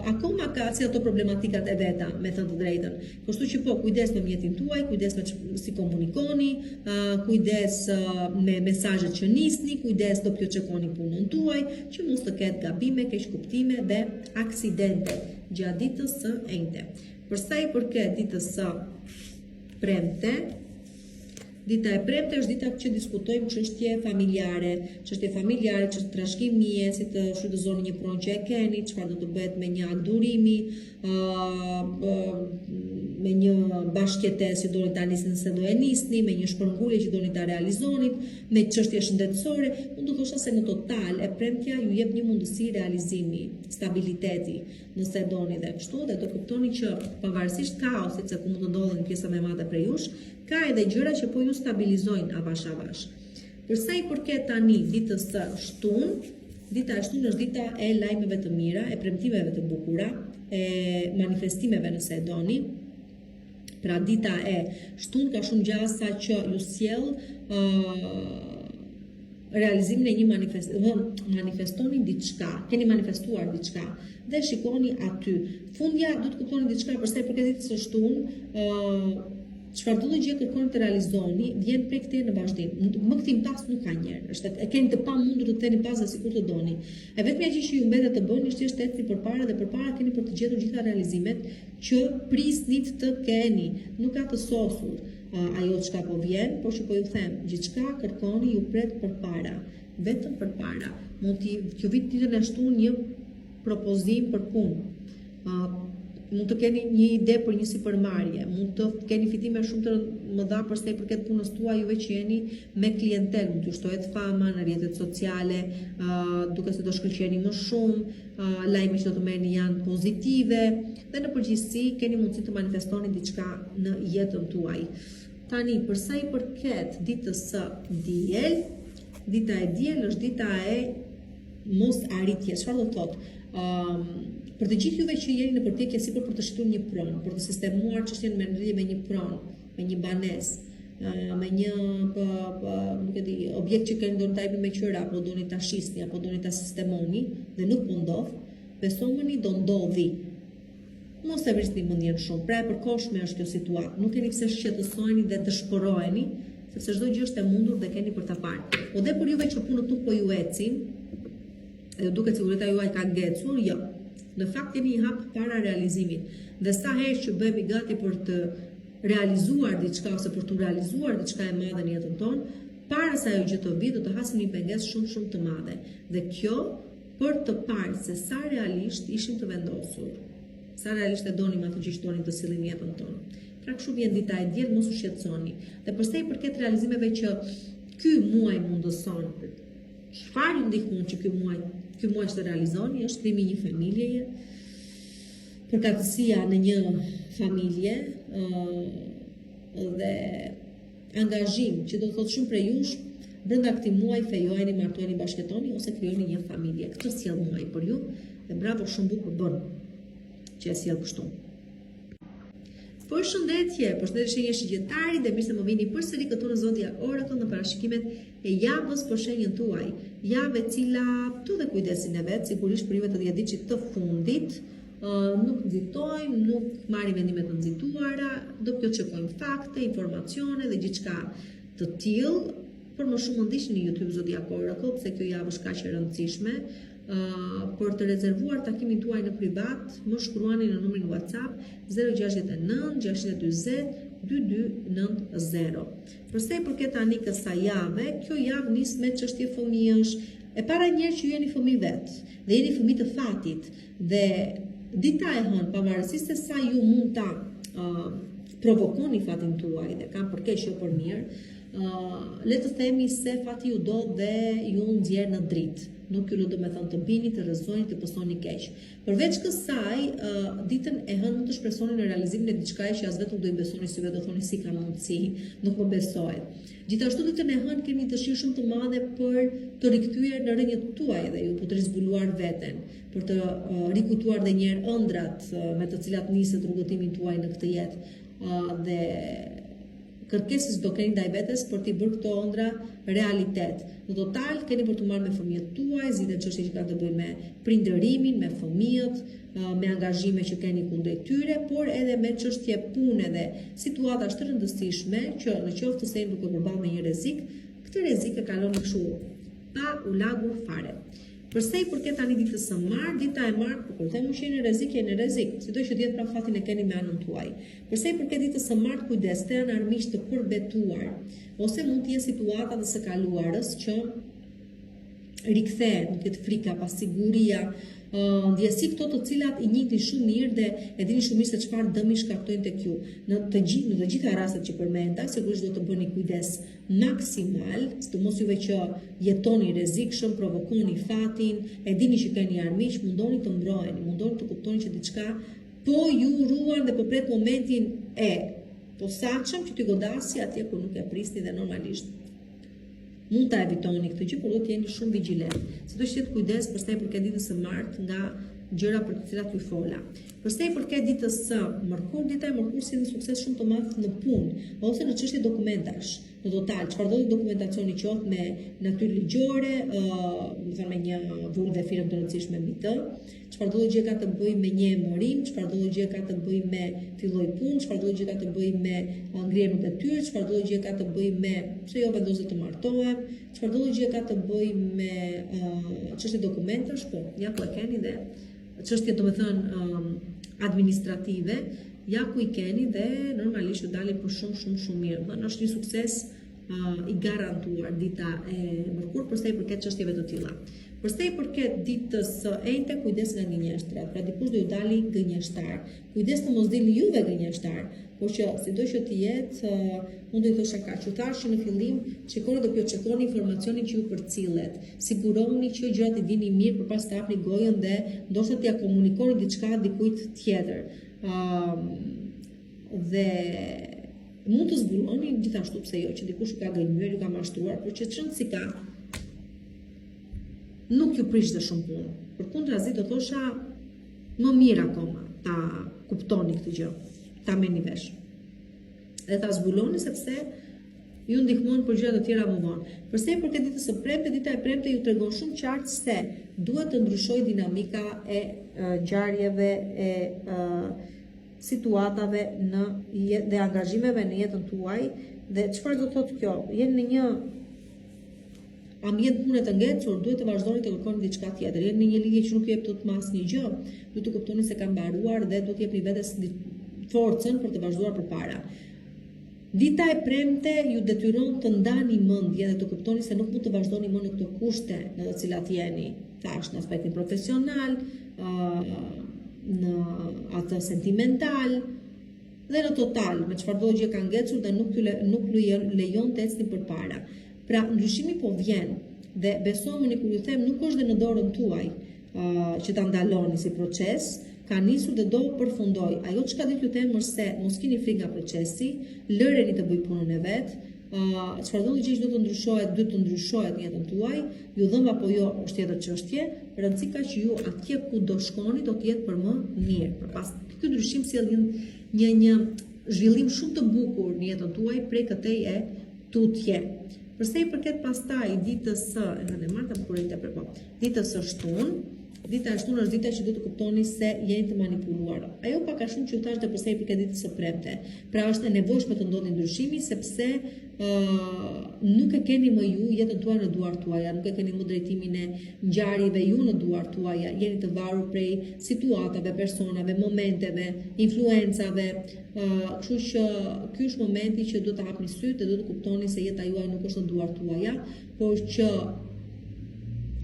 akoma ka si ato problematikat e veta, me thënë të drejtën. Kështu që po, kujdes me mjetin tuaj, kujdes me si komunikoni, kujdes me mesazhet që nisni, kujdes do pjoçekoni punën tuaj, që mos të ketë gabime, keqkuptime dhe aksidente gjatë ditës së enjte. Përsa i përket ditës së premte, dita e premte është dita që diskutojmë çështje familjare, çështje trashëgimie, si të shfrytëzoni një pronë që e keni, çfarë do të bëhet me një akt durimi, me një bashkëjetesë që doni ta nisni nëse do e nisni, me një shpërngulje që doni ta realizoni, me çështje shëndetësore, unë do thosha se në total e premtja ju jep një mundësi realizimi, stabiliteti, nëse doni dhe kështu, dhe do kuptoni që pavarësisht kaosit se ku mund të ndodhen pjesa më e madhe prej jush, ka edhe gjëra që po ju stabilizojnë avash avash. Për sa i përket tani ditës së shtunë, dita e shtunë është dita e lajmeve të mira, e premtimeve të bukura, e manifestimeve nëse e doni. Pra dita e shtunë ka shumë gjasa që ju sjell realizimin e një manifestoni diçka, keni manifestuar diçka dhe shikoni aty. Fundja do të kuptoni diçka përsa i përket ditës së shtunë, çfarë do gjë kërkoni të realizoni, vjen prej këtij në vazhdim. Më kthim pas nuk ka njerë. Është e keni të pamundur të ktheni pas sikur të doni. E vetmja gjë që ju mbetet të bëni është thjesht ecni përpara dhe përpara keni për të gjetur gjitha realizimet që prisnit të keni. Nuk ka të sosur ajo çka po vjen, por që po ju them, gjithçka kërkoni ju pret përpara, vetëm përpara. Mund të vit ditën e shtunë një propozim për punë. Mund të keni një ide për një sipërmarrje, mund të keni fitime shumë të mëdha për sa i përket punës tuaj juve që jeni me klientel, mund t'ju shtohet fama në rrjetet sociale, duke se do shkëlqyeni më shumë, lajme që do të merrni janë pozitive dhe në përgjithësi keni mundësi të manifestoni diçka në jetën tuaj. Tani, për sa i përket ditës së diel, dita e diel është dita e mos arritjes. Çfarë do thotë? Për të gjithë juve që jeni në përpjekje sipër për të shituar një pronë, për të sistemuar çështjen me ndërlidhje me një pronë, me një banesë, me një nuk e di, objekt që keni doni ta jepni me qira, apo doni ta shisni, apo doni ta sistemoni dhe nuk po ndodh, besoni do ndodhi. Mos e vrisni mendjen shumë. Pra e përkohshme është kjo situatë. Nuk keni pse shqetësoheni dhe dëshpëroheni, sepse çdo gjë është e mundur dhe keni për ta parë. Po dhe për juve që punët nuk po ju ecin, dhe duket sigurita juaj ka ngecur, jo. Në fakt keni një hap para realizimit. Dhe sa herë që bëhemi gati për të realizuar diçka ose për të realizuar diçka e madhe në jetën tonë, para sa ajo gjë të vi, do të hasim një pengesë shumë të madhe. Dhe kjo për të parë se sa realisht ishim të vendosur. Sa realisht e donim atë gjë që donim të sillim në jetën tonë. Pra kështu vjen dita e diel, mos u shqetësoni. Dhe përsa i përket realizimeve që ky muaj mundëson, çfarë ju ndihmon që ky muaj që të realizoni është krimi një familjeje, përkatësia në një familje dhe angazhim që do të thotë shumë prej jush brenda këtij muaji fejojeni, martoheni, bashkëtoni ose krijoni një familje. Këtë sjell muaji për ju dhe bravo shumë bukur bën që e sjell kështu. Përshëndetje një shigjetari dhe mirë se më vini përsëri këtu në Zodiac Oracle në parashikimet e javës për shenjën tuaj. Javë e cila tu dhe kujdesin e vetë, sigurisht për juve të dhjetëdiqit të fundit, nuk nxitojmë, nuk marrim vendime të nxituara, do të çekojmë fakte, informacione dhe gjithçka të tillë. Për më shumë ndiqni në YouTube Zodiac Oracle, pse kjo javë është kaq e rëndësishme. Për të rezervuar takimin tuaj në privat, më shkruani në numrin WhatsApp 069 620 2290. Përsa i përket tani kësaj jave, kjo javë nis me çështje fëmijësh. E para njerë që ju jeni fëmijë vet, dhe jeni fëmijë të fatit, dhe dita e hënë, pavarësisht se sa ju mund ta provokoni fatin tuaj dhe kam për keq jo për mirë, le të themi se fati ju do dhe ju nxjerr në dritë. Nuk ju do me thënë të bini, të rrezoni, të pësoni keq. Përveç kësaj, ditën e hënë mund të shpresoni në realizimin e diçkaje që as vetëm do i besoni syve, do thoni si ka mundësi, nuk më besohet. Gjithashtu ditën e hënë keni dëshirë shumë të madhe për të rikthyer në rrënjët tuaj dhe ju për të rizbuluar veten, për të rikujtuar edhe një herë ëndrat me të cilat niset rrugëtimin tuaj në këtë jetë dhe kërkesës do keni ndaj vetes për t'i bërë këto ëndra realitet. Në total keni për të marrë me fëmijët tuaj, zgjidhje çështje që kanë të bëjnë me prindërimin, me fëmijët, me angazhime që keni kundrejt tyre, por edhe me çështje pune dhe situata të rëndësishme që në qoftë se jeni duke përballë me një rrezik, këtë rrezik e kaloni kështu pa u lagur fare. Përsa i përket tani ditës së martë, dita e martë, kur them që jeni në rrezik, jeni në rrezik, sido që dihet pra fatin e keni me anën tuaj. Përsa i përket ditës së martë, kujdes, të janë armiq të përbetuar, ose mund të jenë situata të së kaluarës që rikthehet, nuk ketë frika, pasiguria, ndjesi këto të cilat i njihni shumë mirë dhe e dini shumë mirë se çfarë dëmi shkaktojnë tek ju. Në të gjitha rastet që përmenda, sigurisht do të bëni kujdes maksimal, sidomos juve që jetoni rrezikshëm, provokoni fatin, e dini që keni armiq, mundoni të mbroheni, mundoni të kuptoni që diçka po ju ruan dhe po pret momentin e posaçëm që t'i godasi atje ku nuk e prisni dhe normalisht mund ta evitoni këtë gjë, por do të jeni shumë vigjilent. Si do të jetë kujdes për sa i përket ditës së martë nga gjëra për të cilat ju fola. Për sa i përket ditës së mërkur, dita e mërkur si një sukses shumë të madh në punë ose në çështje dokumentash. Në total, çfarëdo dokumentacioni qoftë me natyrë ligjore, me një vullë dhe firmë të rëndësishme mbi të, çfarëdo gjë ka të bëjë me një emërim, çfarëdo gjë ka të bëjë me filloj punë, çfarëdo gjë ka të bëjë me ngrihen në detyrë, çfarëdo gjë ka të bëjë me pse jo vendoset të martohem, çfarëdo gjë ka të bëjë me çështje dokumentash, po, ja ku e keni dhe çështje domethënë administrative, ja ku i keni dhe normalisht ju dalin për shumë mirë. Në është një sukses i garantuar dita e mërkur për sa i përket çështjeve të tilla. Për sa i përket ditës së enjte, kujdes nga gënjeshtrat. Pra dikush do ju dali gënjeshtar. Kujdes të mos dilni juve gënjeshtar, por që sido që të jetë, unë do i thosha kaq, që thash që në fillim shikoni dhe plotësoni informacionin që ju përcillet. Siguroni që gjërat i dini mirë përpas të hapni gojën dhe ndoshta t'ia komunikoni diçka dikujt tjetër. Dhe mund të zbuloni gjithashtu pse jo, që dikush ju ka gënjur, ju ka mashtruar, por që çon si ka nuk ju prish dhe shumë punë. Përkundrazi do thosha më mirë akoma ta kuptoni këtë gjë, ta merrni vesh. Dhe ta zbuloni sepse ju ndihmon për gjëra të tjera më vonë. Përsa i përket ditës së premte, dita e premte ju tregon shumë qartë se duhet të ndryshojë dinamika e ngjarjeve e situatave dhe angazhimeve në jetën tuaj dhe çfarë do thotë kjo? Jeni në një ambient pune të ngecur, duhet të vazhdoni të kërkoni diçka tjetër. Jeni në një lidhje që nuk ju jep dot më asnjë gjë, duhet të kuptoni se ka mbaruar dhe do të jepni vetes forcën për të vazhduar përpara. Dita e premte ju detyron të ndani mendje dhe të kuptoni se nuk mund të vazhdoni më në këto kushte në të cilat jeni, tash në aspektin profesional, në atë sentimental dhe në total, me çfarëdo gjë ka ngecur dhe nuk ju lejon të ecni përpara. Pra, ndryshimi po vjen dhe besojmë kur ju them nuk është dhe në dorën tuaj që ta ndaloni si proces, ka nisur dhe do përfundoj. Ajo çka do t'ju them është se mos keni frikë nga procesi, lëreni të bëj punën e vet. Çfarëdo gjë që do të ndryshohet në jetën tuaj, ju dhëm apo jo është tjetër çështje, rëndësi ka që ju atje ku do shkoni do të jetë për më mirë. Përpas ky ndryshim sjell një zhvillim shumë të bukur në jetën tuaj prej këtej e tutje. Përsa i përket pastaj ditës së ditës së shtunë, dita e shtunë është dita që duhet të kuptoni se jeni të manipuluar. Ajo pak a shumë që thash dhe përsa i përket ditës së premte. Pra është e nevojshme të ndodhi ndryshimi sepse nuk e keni më ju jetën tuaj në duart tuaja, nuk e keni më drejtimin e ngjarjeve ju në duart tuaja. Jeni të varur prej situatave, personave, momenteve, influencave. Kështu që ky është momenti që duhet të hapni sytë dhe duhet të kuptoni se jeta juaj nuk është në duart tuaja, por që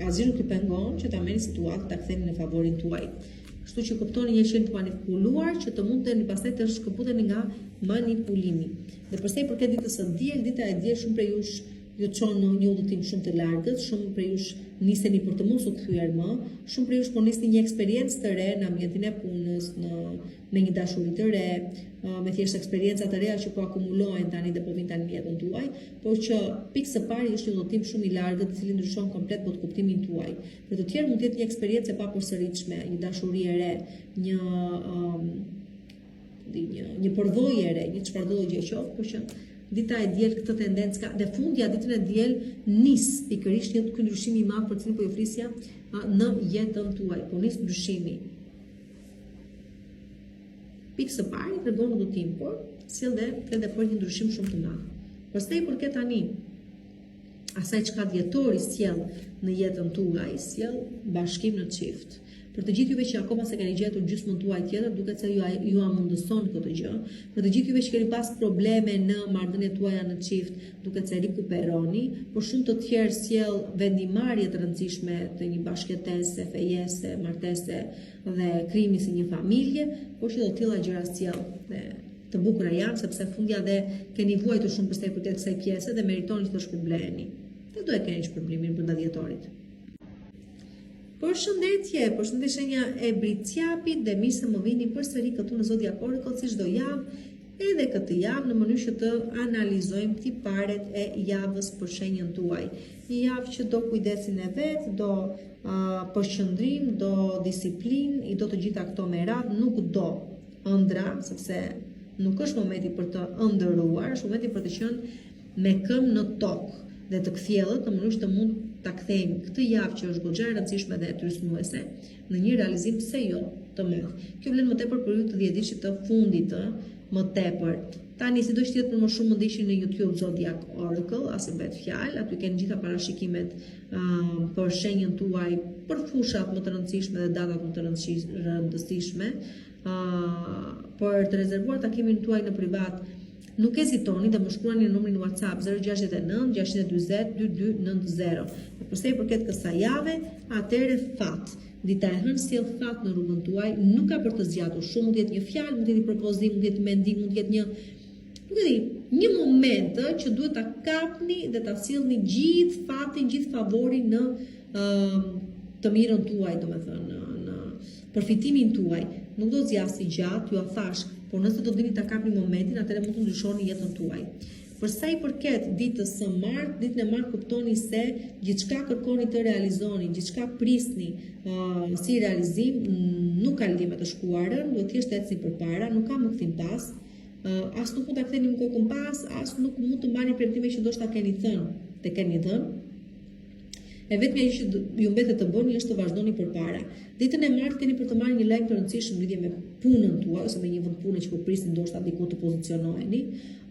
asgjë nuk ju pengon që ta merrni situatën ta ktheni në favorin tuaj. Kështu që kuptoni një qenë të manipuluar që të mundeni pastaj të shkëputeni nga manipulimi. Dhe përsa i përket ditës së diel, dita e diel shumë prej jush ju çon në një udhëtim shumë të largët, shumë prej jush niseni për të mos u kthyer më, shumë prej jush po nisni një eksperiencë të re në ambientin e punës, me një dashuri të re, me thjesht eksperienca të reja që po akumulohen tani dhe po vijnë tani në jetën tuaj, por që pikë së pari është një udhëtim shumë i largët, i cili ndryshon komplet botë kuptimin tuaj. Për të tjerë mund të jetë një eksperiencë e papërsëritshme, një dashuri e re, një përvojë e re, një çfarëdo gjë qoftë, por që dita e diel këtë tendencë ka dhe fundja ditën e diel nis pikërisht një ndryshim i madh për cilin po ju flisja në jetën tuaj, po nis ndryshimi. Pikë së pari tregon udhëtim, por sjell edhe për një ndryshim shumë të madh. Pastaj i përket tani asaj çka dietori sjell në jetën tuaj, sjell bashkim në çift. Për të gjithë juve që akoma se keni gjetur gjysmën tuaj tjetër, duket se ju mundëson këtë gjë. Për të gjithë juve që keni pas probleme në marrëdhëniet tuaja në çift, duket se rikuperoni, por shumë të tjerë sjell vendimarrje të rëndësishme të një bashkëtese, fejese, martese dhe krimi si një familje, por që do të tilla gjëra sjell dhe të bukura janë, sepse fundja dhe keni vuajtur shumë për sa kësaj pjese dhe meritoni që të shpërbleheni. Dhe duhet keni shpërblimin brenda dhjetorit. Përshëndetje shenja e Briciapit dhe mirë se më vini përsëri këtu në Zodiac Oracle si çdo javë, edhe këtë javë në mënyrë që të analizojmë tiparet e javës për shenjën tuaj. Një javë që do kujdesin e vet, do përqendrim, do disiplinë, i do të gjitha këto me radhë, nuk do ëndra, sepse nuk është momenti për të ëndëruar, është momenti për të qenë me këmbë në tokë dhe të kthjellët në mënyrë që të mund ta kthejmë këtë javë që është goxha e rëndësishme dhe tyrësnuese në një realizim pse jo të madh. Kjo vlen më tepër për ju të 10 ditësh të fundit më tepër. Tani sido që tjetë për më shumë më ndiqni në YouTube Zodiac Oracle, as e bet fjalë, aty kanë gjitha parashikimet për shenjën tuaj, për fushat më të rëndësishme dhe datat më të rëndësishme. Për të rezervuar takimin tuaj në privat, nuk hezitoni dhe më shkruani në numrin WhatsApp 069 640 2290. Përsa i përket kësaj jave, atëre fat. Dita e hënë sjell fat në rrugën tuaj, nuk ka për të zgjatur shumë, mund të jetë një fjalë, mund të jetë një propozim, mund të jetë mendim, mund të jetë një moment që duhet ta kapni dhe ta sillni gjithë fatin, gjithë favorin në të mirën tuaj, domethënë në përfitimin tuaj. Nuk do të zgjasë gjatë, ju a thash, por nëse do dini ta kapni momentin, atëherë mund të ndryshoni jetën tuaj. Për sa i përket ditës së martë, ditën e martë kuptoni se gjithçka kërkoni të realizoni, gjithçka prisni si realizim, nuk ka lidhje me të shkuarën, duhet thjesht të ecni përpara, nuk ka më kthim pas, as nuk mund ta ktheni më kokën pas, as nuk mund të mbani premtime që ndoshta keni dhënë. E vetmja që ju mbetet të bëni është të vazhdoni përpara. Ditën e martë keni për të marrë një lajm të rëndësishëm lidhje me punën tuaj ose me një vend pune që po prisni ndoshta diku të pozicionoheni,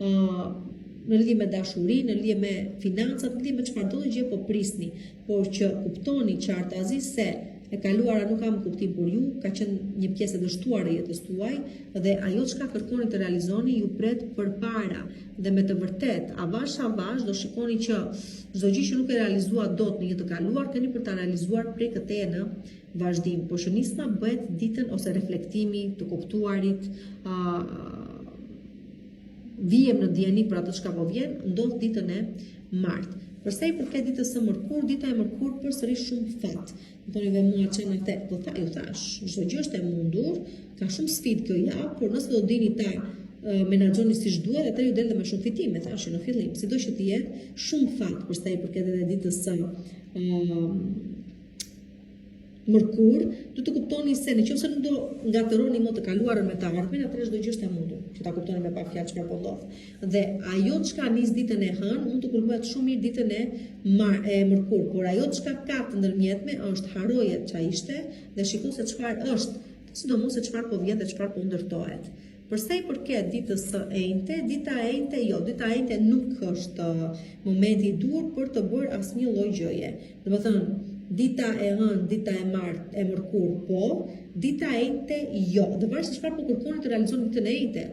në lidhje me dashurinë, në lidhje me financat, në lidhje me çfarëdo gjë po prisni, por që kuptoni qartazi se e kaluara nuk ka më kuptim për ju, ka qenë një pjesë e dështuar e jetës tuaj dhe ajo çka kërkoni të realizoni ju pret përpara dhe me të vërtet avash do shikoni që çdo gjë që nuk e realizua dot në jetën e kaluar keni për ta realizuar prej këteje në vazhdim. Por shënisma bëhet ditën ose reflektimi të kuptuarit, vijem në dieni për atë çka po vjen, ndodh ditën e martë. Përsa i përket ditës së mërkurë, dita e mërkurë përsëri shumë fat. Thoni ve mua çena te, po ju thash, çdo gjë është e mundur, ka shumë sfidë kjo javë, por nëse do dini ta menaxhoni siç duhet, atëherë ju del dhe me shumë fitime, thashë në fillim. Sido që të jetë, shumë fat përsa i përket edhe ditës së mërkurë, do të kuptoni se nëse nuk do ngatëroni më të kaluarën me të ardhmen, atëherë çdo gjë është e mundur. Që ta kuptoni me pak fjalë çfarë po ndodh. Dhe ajo çka nis ditën e hënë mund të kulmohet shumë mirë ditën e mërkurë, por ajo çka ka të ndërmjetme është haroje ç'a ishte dhe shikoj se çfarë është, sidomos se çfarë po vjen dhe çfarë po ndërtohet. Përsa i përket ditës së enjte, dita e enjte nuk është momenti i duhur për të bërë asnjë lloj gjëje. Domethënë, dita e hënë, dita e martë, e mërkurë po, dita e enjte jo. Dhe varet se çfarë po kërkoni të realizoni ditën e enjte.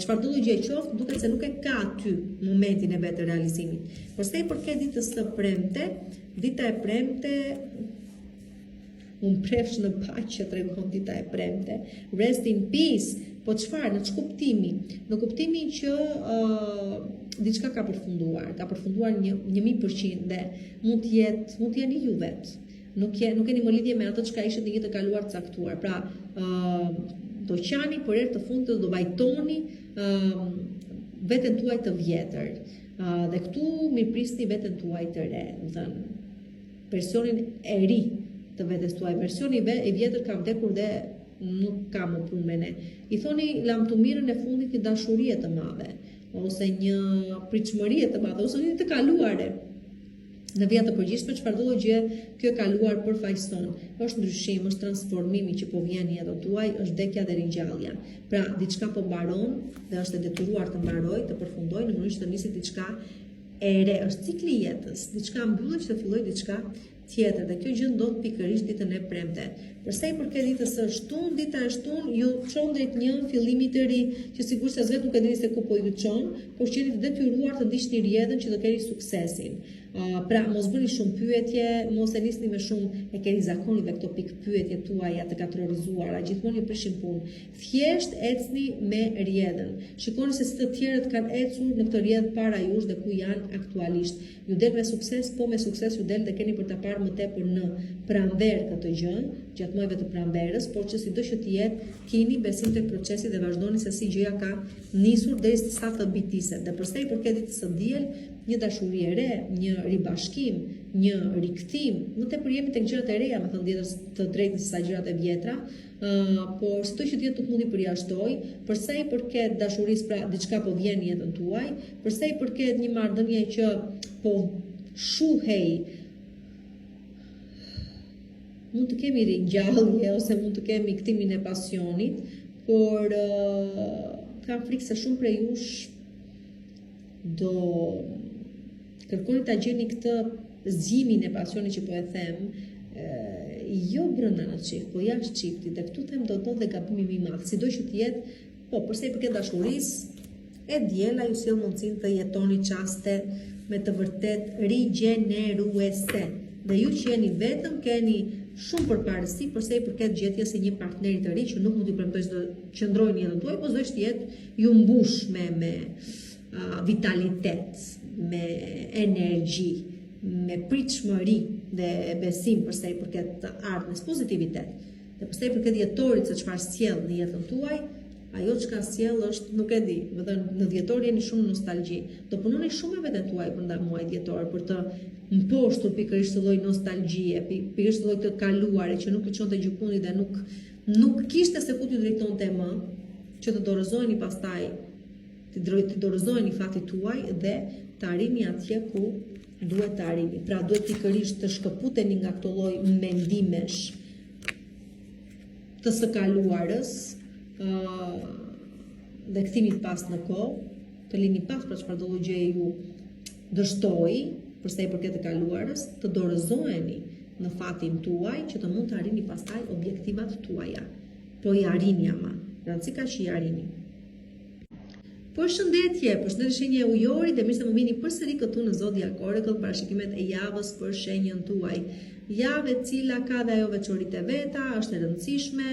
Çfarë do gjë qoftë, duket se nuk e ka aty momentin e vet të realizimit. Përsa i përket ditës së premte, dita e premte unë prefsh në paqe tregon dita e premte. Rest in peace. Po çfarë? Në ç'kuptimi? Në kuptimin që diçka ka përfunduar një 1000% dhe mund të jeni ju vetë. Nuk keni më lidhje me atë çka ishte në jetën e kaluar të caktuar. Pra, do qani për herë të fundit do vajtoni veten tuaj të vjetër. Dhe këtu mirëprisni veten tuaj të re, do thënë versionin e ri të vetes tuaj. Versioni i vjetër ka vdekur dhe nuk ka më punë me ne. I thoni lamtumirën e fundit një dashurie të madhe, ose një pritshmërie të madhe, ose një të kaluare. Në vijat të përgjithshme, çfarëdo gjë kjo e kaluar përfaqëson. Është ndryshim, është transformimi që po vjen në jetën tuaj, është vdekja dhe ringjallja. Pra, diçka po mbaron dhe është e detyruar të mbarojë, të përfundojë në mënyrë që të nisi diçka e re, është cikli i jetës. Diçka mbyllet që të fillojë diçka tjetër dhe kjo gjë ndodh pikërisht ditën e premte. Për sa i përket ditës së shtunë, dita e shtunë ju çon drejt një fillimi të ri, që sigurisht as vetë nuk e dini se ku po ju çon, por qeni të detyruar të ndiqni rrjedhën që të keni suksesin. Pra mos bëni shumë pyetje, mos e nisni me shumë e keni zakonit dhe këto pikë pyetje tuaja të kategorizuara, gjithmonë ju prishin punë. Thjesht ecni me rrjedhën. Shikoni se si të tjerët kanë ecur në këtë rrjedhë para jush dhe ku janë aktualisht. Ju del me sukses, po me sukses ju del dhe keni për ta parë më tepër në pranver këtë gjë, gjatë muajve të pranverës, por që sido që të jetë, keni besim tek procesi dhe vazhdoni se si gjëja ka nisur derisa të bitiset. Dhe përsa i përket ditës së diel, një dashuri e re, një ribashkim, një rikthim, më tepër jemi tek gjërat e reja, me thënë tjetër të drejtën se sa gjërat e vjetra, por sito që të jetë nuk mundi përjashtoj, përsa i përket dashurisë, pra diçka po vjen në jetën tuaj, përsa i përket një marrëdhënie që po shuhej, mund të kemi ringjallje ose mund të kemi kthimin e pasionit, por kam frikë se shumë prej jush do kërkoni ta gjeni këtë zgjimin e pasionit që po e them, jo brenda në çift, po jashtë çiftit. Dhe këtu them do të thotë dhe gabimi më i madh, sido që të jetë, po përsa i përket dashurisë, e diela ju sjell mundësinë të jetoni çaste me të vërtet rigjeneruese. Dhe ju që jeni vetëm keni shumë përparësi përsa i përket gjetjes së një partneri të ri që nuk mund t'i premtoj se do qëndrojë në jetën tuaj, po do të jetë ju mbush me vitalitet, me energji, me pritshmëri dhe besim përsa i përket të ardhmes, pozitivitet. Dhe përsa i përket jetorit se çfarë sjell në jetën tuaj, ajo çka sjell është, nuk e di, do të thënë në dhjetor jeni shumë në nostalgji. Do punoni shumë me veten tuaj brenda muajit dhjetor për të mposhtur pikërisht të lloj nostalgjie, pikërisht të lloj të kaluare që nuk i çonte gjykuni dhe nuk kishte se ku t'ju drejtonte më, që të dorëzoheni pastaj, të dorëzoheni fatit tuaj dhe të arrini atje ku duhet të arrini. Pra duhet pikërisht të shkëputeni nga këto lloj mendimesh të së kaluarës, dhe kthimit pas në kohë, të lini pas për çfarë do gjë ju dështoi, përsa i përket të kaluarës, të dorëzoheni në fatin tuaj që të mund të arrini pastaj objektivat tuaja. Po i arrini ama, rëndësika që i arrini. Përshëndetje shenja e ujori dhe mirë se më vini përsëri këtu në Zodiac Oracle, parashikimet e javës për shenjën tuaj. Javë e cila ka dhe ajo veçoritë e veta, është e rëndësishme,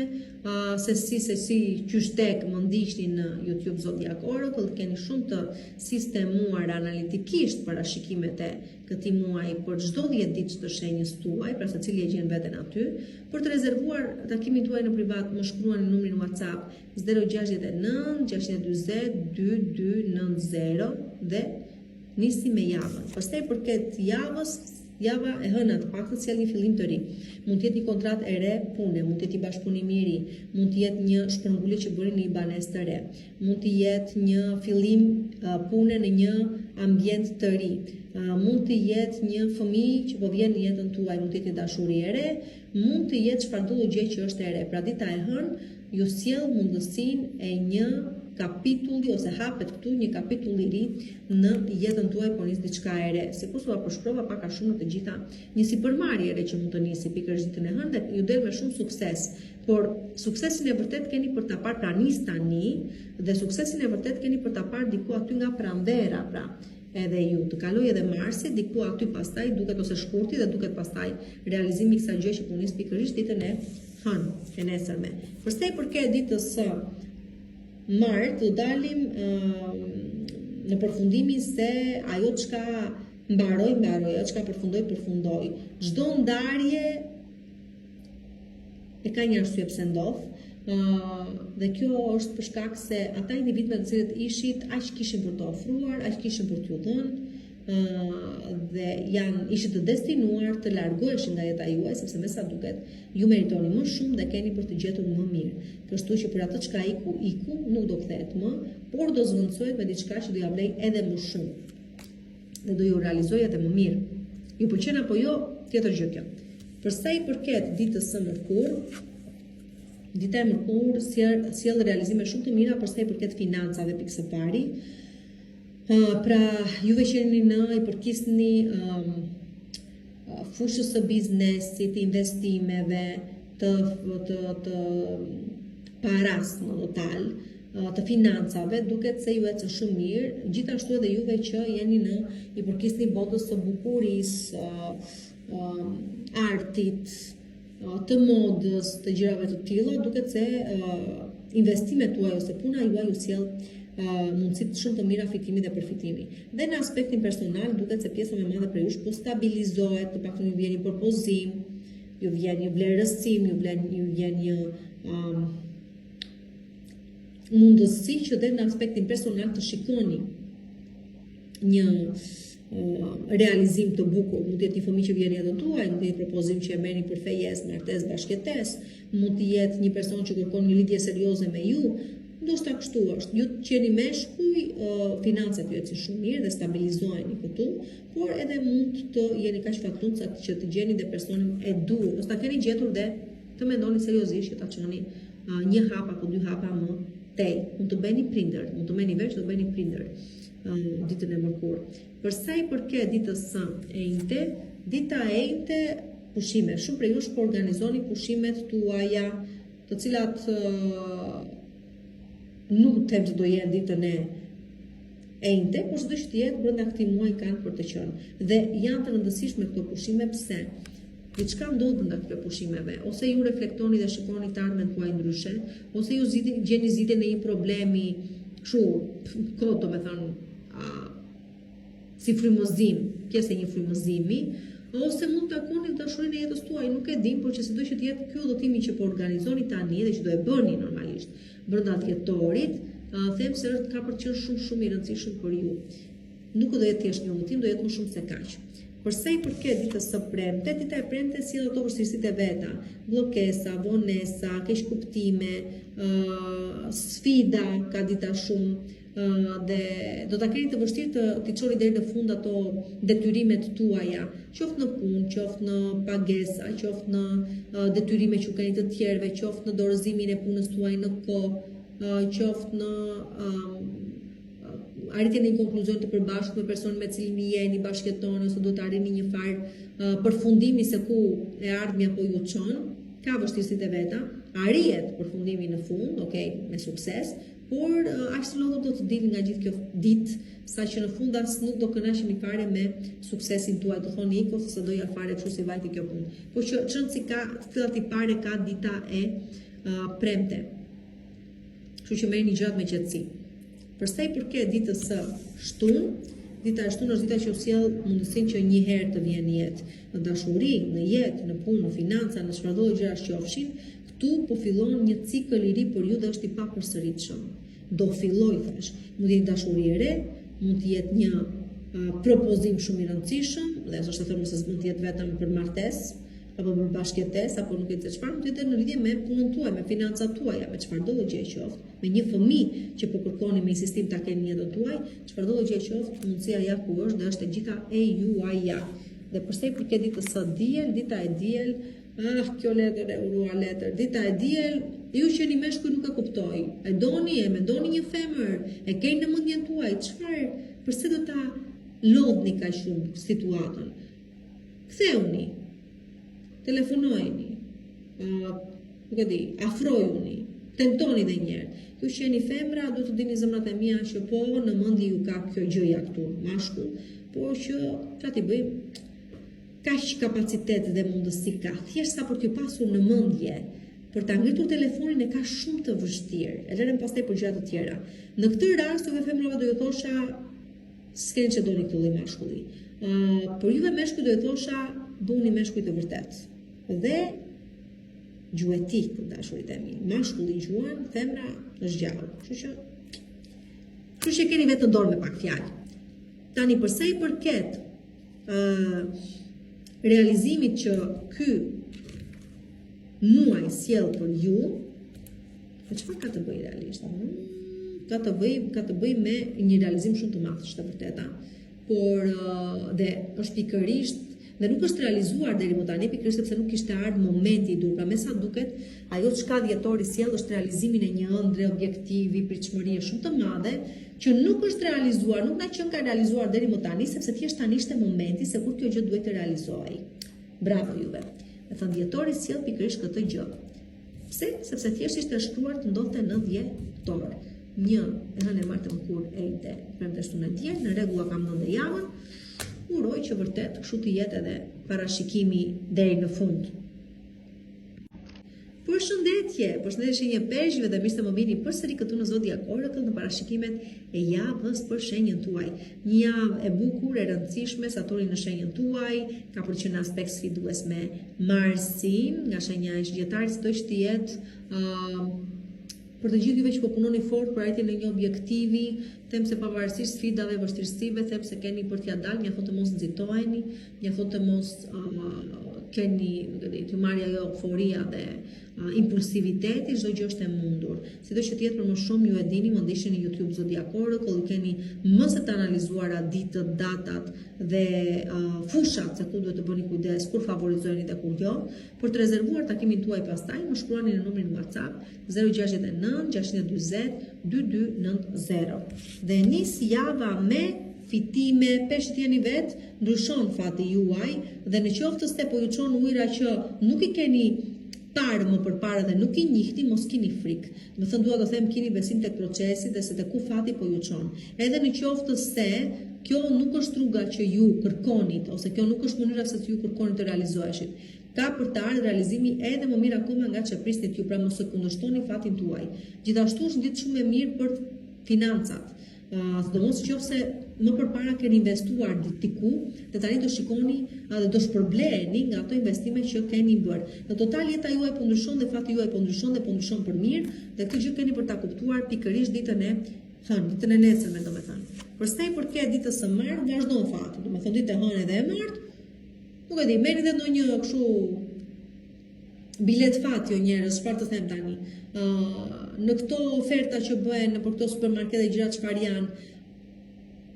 se si qyshtek më ndiqni në YouTube Zodiac Oracle, keni shumë të sistemuar analitikisht parashikimet e këtij muaji për çdo 10 ditë të shenjës tuaj, pra secili e gjen veten aty. Për të rezervuar takimin tuaj në privat, më shkruani në numrin WhatsApp 069 640 2290 dhe nisi me javën. Pastaj përket javës, java e hëna të paktën sjell një fillim të ri. Mund të jetë një kontratë e re pune, mund të jetë një bashkëpunim i ri, mund të jetë një shpërngulje që bëni në një banesë të re, mund të jetë një fillim pune në një ambient të ri, mund të jetë një fëmijë që po vjen në jetën tuaj, mund të jetë një dashuri e re, mund të jetë çfarëdo gjë që është e re. Pra dita e hënë ju sjell mundësinë e një kapitulli ose hapet këtu një kapitull i ri në jetën tuaj, po nis diçka e re. Sikur s'u përshkrova pak a shumë në të gjitha, një sipërmarrje e re që mund të nisi pikërisht ditën e hënë dhe ju del me shumë sukses. Por suksesin e vërtet keni për ta parë, pra nis tani, dhe suksesin e vërtet keni për ta parë diku aty nga pranvera, pra edhe ju të kaloj edhe Marsi diku aty pastaj duket ose shkurti dhe duket pastaj realizimi i kësaj gjë që po nis pikërisht ditën e hënë e nesërme. Përsa i përket ditës së martë, do dalim në përfundimin se ajo çka mbaroi, ajo çka përfundoi. Çdo ndarje e ka një arsye pse ndodh, dhe kjo është për shkak se ata individ me të cilët ishit, aq kishin për të ofruar, aq kishin për t'ju dhënë, dhe ishit të destinuar të largoheshin nga jeta juaj, sepse me sa duket ju meritoni më shumë dhe keni për të gjetur më mirë. Kështu që për atë çka iku, nuk do kthehet më, por do zvendësohet me diçka që do ja blej edhe më shumë dhe do ju realizojë edhe më mirë. Ju pëlqen apo jo, tjetër gjë kjo. Për sa i përket ditës së Mërkur, dita e Mërkur sjell realizime shumë të mira për sa i përket financave, pikë së pari. Pra, juve që jeni në i përkisni fushës së biznesit, investimeve, të paras në total, të financave, duket se ju ecën shumë mirë, gjithashtu edhe juve që jeni në i përkisni botës së bukurisë, artit, të modës, të gjërave të tilla, duket se investimet tuaja ose puna juaj ju sjell mundësit shumë të mira fitimi dhe përfitimi. Dhe në aspektin personal, duket se pjesa më madhe për jush po stabilizohet, të paktën ju vjen një propozim, ju vjen një vlerësim, ju vjen një mundësi që dhe në aspektin personal të shikoni një realizim të bukur. Mund të jetë një fëmijë që vjen jetën tuaj, mund të jetë propozim që e merrni për fejes, martesë, bashkëtesë, mund të jetë një person që kërkon një lidhje serioze me ju. Ndoshta kështu është, ju që jeni meshkuj, financat ju ecin shumë mirë dhe stabilizoheni këtu, por edhe mund të jeni kaq fatlucat që të gjeni dhe personin e duhur, ose ta keni gjetur dhe të mendoni seriozisht që ta çoni një hap apo dy hapa më tej. Mund të bëni prindër, mund të merrni vesh të bëni prindër ditën e mërkurë. Për sa i përket ditës së enjte, dita e enjte pushime. Shumë prej jush po organizoni pushimet tuaja, të cilat nuk them që do jenë ditën e enjte, por çdo që të jetë brenda këtij muaji kanë për të qenë. Dhe janë të rëndësishme këto pushime pse? Diçka ndodh nga këto pushimeve, ose ju reflektoni dhe shikoni të ardhmen tuaj ndryshe, ose ju gjeni zgjidhje në një problemi kështu, kohë domethënë si frymëzim, pjesë e një frymëzimi, ose mund të takoni dashurinë e jetës tuaj, nuk e dim, por që sido që të jetë ky udhëtimi që po organizoni tani dhe që do e bëni normalisht brenda dhjetorit, them se ka për të qenë shumë i rëndësishëm për ju. Nuk do jetë thjesht një udhëtim, do jetë më shumë se kaq. Për sa i përket ditës së premte, dita e premte sjell ato vështirësitë e veta, bllokesa, vonesa, keqkuptime, sfida ka dita shumë, dhe do ta keni të vështirë të t'i çoni deri në fund ato detyrimet tuaja, qoftë në punë, qoftë në pagesa, qoftë në detyrime që keni të tjerëve, qoftë në dorëzimin e punës tuaj në kohë, qoftë në arritjen e një konkluzioni të përbashkët me personin me cilin jeni bashkëtoni, ose do të arrini një farë përfundimi se ku e ardhmja po ju çon, ka vështirësitë e veta, arrihet përfundimi në fund, me sukses, por aq të lodhur do të dilni nga gjithë kjo ditë, saqë në fund as nuk do kënaqeni fare me suksesin tuaj, do thoni iko se doja fare kështu si vajti kjo punë. Po që çon si ka këtë tipare ka dita e premte. Kështu që merrni gjërat me qetësi. Për sa i përket ditës së shtunë, dita e shtunë është dita që sjell mundësinë që një herë të vjen në jetë, në dashuri, në jetë, në punë, në financa, në çfarëdo gjëra qofshin. Këtu po fillon një cikël i ri për ju dhe është i papërsëritshëm. Do filloj thash. Mund të jetë dashuri e re, mund të jetë një propozim shumë i rëndësishëm, dhe është të them se mund të jetë vetëm për martesë apo për bashkëtesë apo nuk e di çfarë, mund të jetë në lidhje me punën tuaj, me financat tuaja, me çfarëdo gjë qoftë, me një fëmijë që po kërkoni me insistim ta keni në jetën tuaj, çfarëdo gjë qoftë, mundësia ja ku është dhe është e gjitha e juaja. Dhe përsa i përket ditës së diel, dita e diel, kjo letër e urua letër, dita e diel, ju që një meshkuj nuk e kuptoj. E doni, e mendoni një femër, e keni në mendjen tuaj, çfarë, përse do ta lodhni kaq shumë situatën? Ktheuni, telefonojeni, nuk e di, afrojuni, tentoni dhe njerë. Ju që jeni femra, do të dini zemrat e mia që po në mendje ju ka kjo gjëja këtu, mashkull, po që ka t'i bëjmë kaq kapacitet dhe mundësi ka, thjesht sa për t'ju pasur në mendje, për ta ngritur telefonin e ka shumë të vështirë, e lërem pastaj për gjëra të tjera. Në këtë rast, juve femrave do ju thosha, s'keni që doni këtë lloj mashkulli. Por juve meshkuj do ju thosha, bëuni meshkuj të vërtet. Dhe gjuetik të dashurit e mi. Mashkulli gjuan, femra është gjallë. Kështu që keni vetë dorë me pak fjalë. Tani përsa i përket realizimit që ky muaj sjell për ju, po çfarë ka të bëjë realisht? Ka të bëjë me një realizim shumë të madh, është e vërteta. Por dhe është pikërisht dhe nuk është realizuar deri më tani pikërisht sepse nuk kishte ardhur momenti i dur. Pra me sa duket, ajo çka dhjetori sjell është realizimin e një ëndre objektivi, pritshmërie shumë të madhe që nuk është realizuar, nuk na qenë ka realizuar deri më tani sepse thjesht tani ishte momenti se kur kjo gjë duhet të realizohej. Bravo juve. Me thënë dhjetori sjell pikërisht këtë gjë. Pse? Sepse thjesht ishte shkruar të ndodhte në dhjetor. Një e hënë e martëm kur e ite premte shtunë e djetë, në rregulla kam dhënë dhe javën, uroj që vërtet kështu të jetë edhe parashikimi deri në fund. Përshëndetje një peshjve dhe mirë se më vini përsëri këtu në Zodiac Oracle në parashikimet e javës për shenjën tuaj. Një javë e bukur, e rëndësishme, Saturni në shenjën tuaj, ka përqen aspekt sfidues me Marsin, nga shenja e Zgjetarit, do që të jetë për të gjithë juve që po punoni fort për arritjen e një objektivi, them se pavarësisht sfidave, vështirësive, them se keni për t'ia dalë, mjafton të mos nxitoheni, mjafton të mos keni të marrë ajo euforia dhe impulsiviteti, çdo gjë është e mundur. Sidoqë që të jetë për më shumë, ju e dini, më ndiqni në YouTube Zodiac Oracle, keni më së të analizuara ditët, datat dhe fushat se ku duhet të bëni kujdes, kur favorizojeni dhe kur jo. Për të rezervuar takimin tuaj pastaj, më shkruani në numrin WhatsApp 069 640 2290. Dhe nis java me fitime, peshët jeni vetë, ndryshon fati juaj dhe në qoftë se po ju çon ujëra që nuk i keni parë më përpara dhe nuk i njihni, mos keni frikë. Do thënë dua të them keni besim tek procesi dhe se te ku fati po ju çon. Edhe në qoftë se kjo nuk është rruga që ju kërkonit ose kjo nuk është mënyra se ju kërkonit të realizoheshit. Ka për të ardhur realizimi edhe më mirë akoma nga çfarë prisnit ju, pra mos e kundërshtoni fatin tuaj. Gjithashtu është një ditë shumë e mirë për financat. Sidomos nëse më përpara keni investuar diku dhe tani do shikoni dhe do shpërbleheni nga ato investime që keni bërë. Në total jeta juaj po ndryshon dhe fati juaj po ndryshon dhe po ndryshon për mirë dhe këtë gjë keni për ta kuptuar pikërisht ditën e nesërme, domethënë. Për sa i përket ditës së martë, vazhdon fati, domethënë ditë e hënë dhe e martë. Nuk e di, merrni edhe ndonjë kështu bilet fati o njerëz, çfarë të them tani. Në këto oferta që bëhen në këto supermarkete gjërat çfarë janë,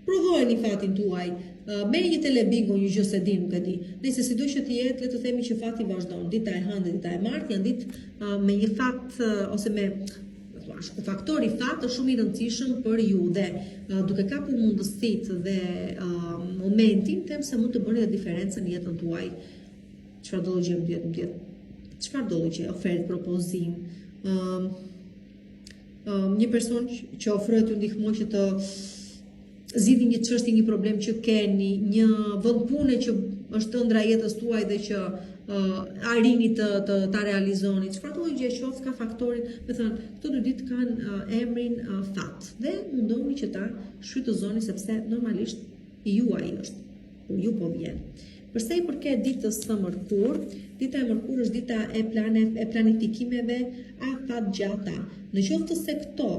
provojeni fatin tuaj. Merrni një telebingo, një gjë se di, nuk e di. Nëse sido që të jetë, le të themi që fati vazhdon. Dita e hënë dhe dita e martë janë ditë me një fat ose me faktori fat është shumë i rëndësishëm për ju dhe duke kapur mundësitë dhe momentin, them se mund të bëni edhe diferencën në jetën tuaj. Çfarë do të jetë? Çfarë do të jetë? Ofertë, propozim. Një person që ofrohet t'ju ndihmoj që të zgjidhni një çështje, një problem që keni, një vend pune që është ëndra e jetës tuaj dhe që arrini ta realizoni. Çfarë do gjë qoftë ka faktorin, me thënë, këto dy ditë kanë emrin fat dhe mundoni që ta shfrytëzoni sepse normalisht i juaj është, por ju po vjen. Përsa i përket ditës së mërkur, dita e mërkur është dita e planifikimeve afatgjata. Në qoftë se këto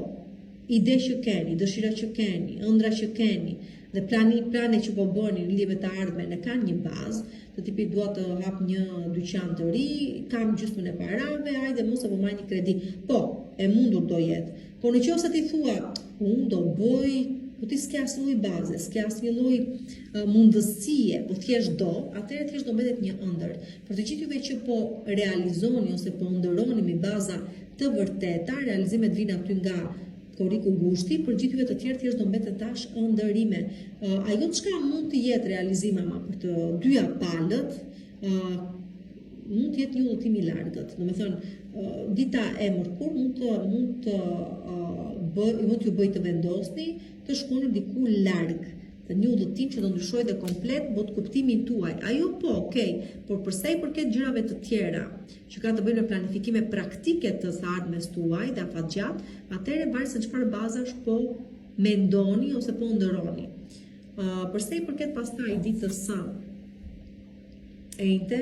ide që keni, dëshira që keni, ëndra që keni dhe plane që po bëni në lidhje me të ardhmen e kanë një bazë, të tipit dua të hap një dyqan të ri, kam gjysmën e parave, hajde mos apo marr një kredi. Po, e mundur do jetë. Por në qoftë se ti thua, unë do bëj, po ti s'ke asnjë lloj baze, s'ke asnjë lloj mundësie, po thjesht do, atëherë thjesht do mbetet një ëndër. Për të gjithë juve që po realizoni ose po ndëroni me baza të vërteta, realizimet vinë aty nga koriku gushti, për gjithë juve të tjerë thjesht do mbetet tash ëndërime. Ajo çka mund të jetë realizim ama për të dyja palët, mund të jetë një udhëtim i largët. Domethënë, dita e mërkur mund t'ju bëj të vendosni të shkoni diku larg, të një udhëtim që do ndryshojë dhe komplet bot kuptimin tuaj. Ajo po, okay, por përsa i përket gjërave të tjera që ka të bëjnë me planifikime praktike të së ardhmes tuaj dhe afatgjat, atëherë varet se çfarë bazash po mendoni ose po ndëroni. Përsa i përket pastaj ditës së enjte,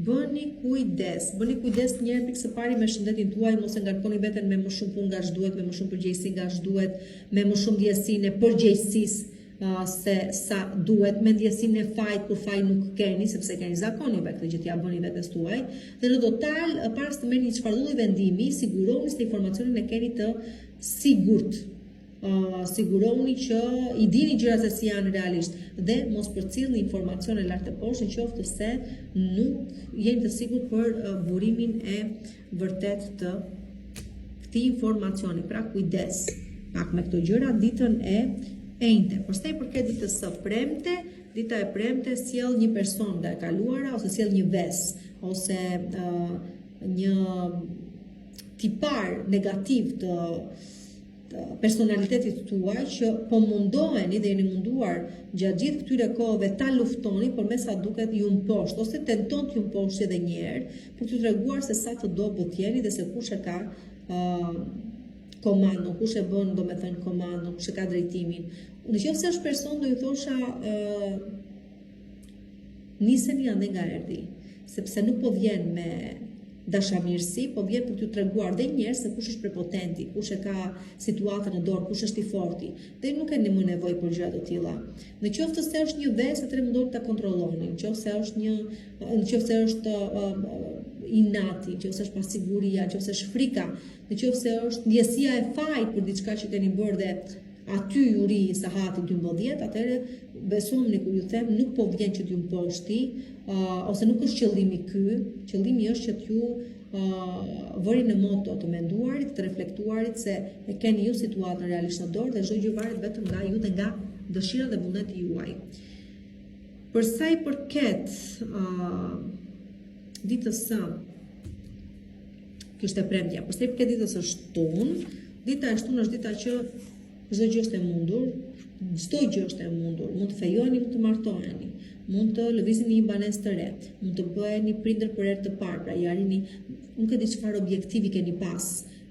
bëni kujdes njerë pikë së pari me shëndetin tuaj, mos e ngarkoni veten me më shumë punë nga ç'duhet, me më shumë përgjegjësi nga ç'duhet, me më shumë ndjesinë e përgjegjësisë se sa duhet, me ndjesinë e fajit kur faj nuk keni, sepse keni zakon juve këtë gjë t'ia bëni vetes tuaj. Dhe në total, para se të merrni çfarëdolli vendimi, siguroni se informacionin e keni të sigurt. siguroni që i dini gjërat se si janë realisht dhe mos përcjellni informacione lart e poshtë nëse se nuk jeni të sigurt për burimin e vërtet të këtij informacioni. Pra kujdes pak me këto gjëra ditën e enjte. Për sa i përket ditës së premte, dita e premte sjell një person nga e kaluara ose sjell një ves ose një tipar negativ të personalitetit tuaj që po mundoheni dhe jeni munduar gjatë gjithë këtyre kohëve ta luftoni, por me sa duket ju mposht ose tenton t'ju mposhtë edhe një herë për t'ju treguar se sa të dobët jeni dhe se kush e ka komando, kush e bën domethënë komando, kush e ka drejtimin. Nëse është person do ju thosha niseni ande nga erdhi, sepse nuk po vjen me dashamirësi, po vjen për t'ju treguar dhe njerëz se kush është prepotenti, kush e ka situatën në dorë, kush është i forti. Dhe nuk keni më nevojë për gjëra të tilla. Nëse është një ves, atëherë mundoni ta kontrolloni. Nëse është inati, nëse është pasiguria, nëse është frika, nëse është ndjesia e fajit për diçka që keni bërë dhe aty ju ri sahati 12, atëherë besoni kur ju them nuk po vjen që t'ju mposhti, ose nuk është qëllimi ky, qëllimi është që t'ju vëri në moto të menduarit, të reflektuarit se e keni ju situatën realisht në dorë dhe çdo gjë varet vetëm nga ju dhe nga dëshira dhe vullneti juaj. Për sa i përket ditës së kjo është e premtja, për sa i përket ditës së shtunë, dita e shtunë është dita që çdo gjë është e mundur, çdo gjë është e mundur, mund të fejoni, mund të martoheni, mund të lëvizini një banesë të re, mund të bëheni prindër për herë të parë, pra i arrini, nuk e di çfarë objektivi keni pas,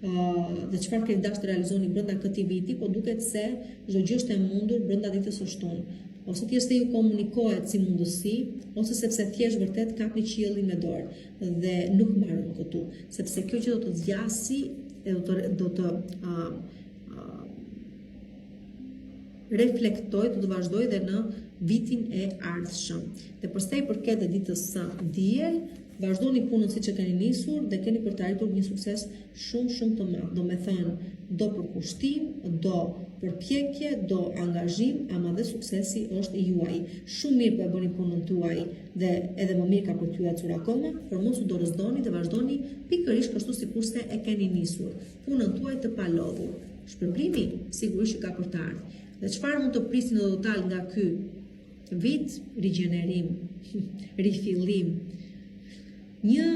dhe çfarë keni dashur të realizoni brenda këtij viti, po duket se çdo gjë është e mundur brenda ditës së shtunë. Ose thjesht ju komunikohet si mundësi, ose sepse thjesht vërtet kapni qiellin me dorë dhe nuk marrën këtu, sepse kjo që do të zgjasi e do të reflektoj, do të vazhdoj dhe në vitin e ardhshëm. Dhe për sa i përket ditës së diel, vazhdoni punën siç e keni nisur dhe keni për të arritur një sukses shumë të madh. Do me thënë, do përkushtim, do përpjekje, do angazhim, ama dhe suksesi është i juaj. Shumë mirë po e bëni punën tuaj dhe edhe më mirë ka për t'ju ecur akoma, por mos u dorëzdoni dhe vazhdoni pikërisht kështu sikurse e keni nisur. Punën tuaj të palodhur. Shpërblimi sigurisht që ka për të ardhur. Dhe çfarë mund të prisni në total nga ky vit? Rigjenerim, rifillim. Një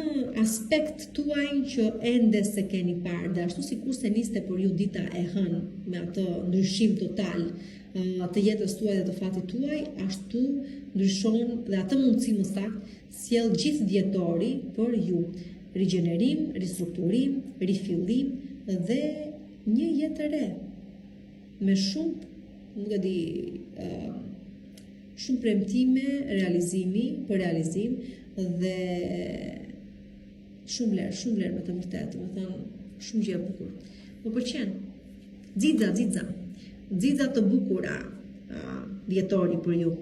aspekt tuaj që ende se keni parë, dhe ashtu sikurse niste për ju dita e hënë me atë ndryshim total të jetës tuaj dhe të fatit tuaj, ashtu ndryshon dhe atë mundësi më saktë sjell gjithë dhjetori për ju. Rigjenerim, ristrukturim, rifillim dhe një jetë e re me shumë, nuk e di, shumë premtime, për realizim dhe shumë lerë me të vërtetë, me thënë shumë gjë e bukur. Më pëlqen. Xixa të bukura dhjetori për ju.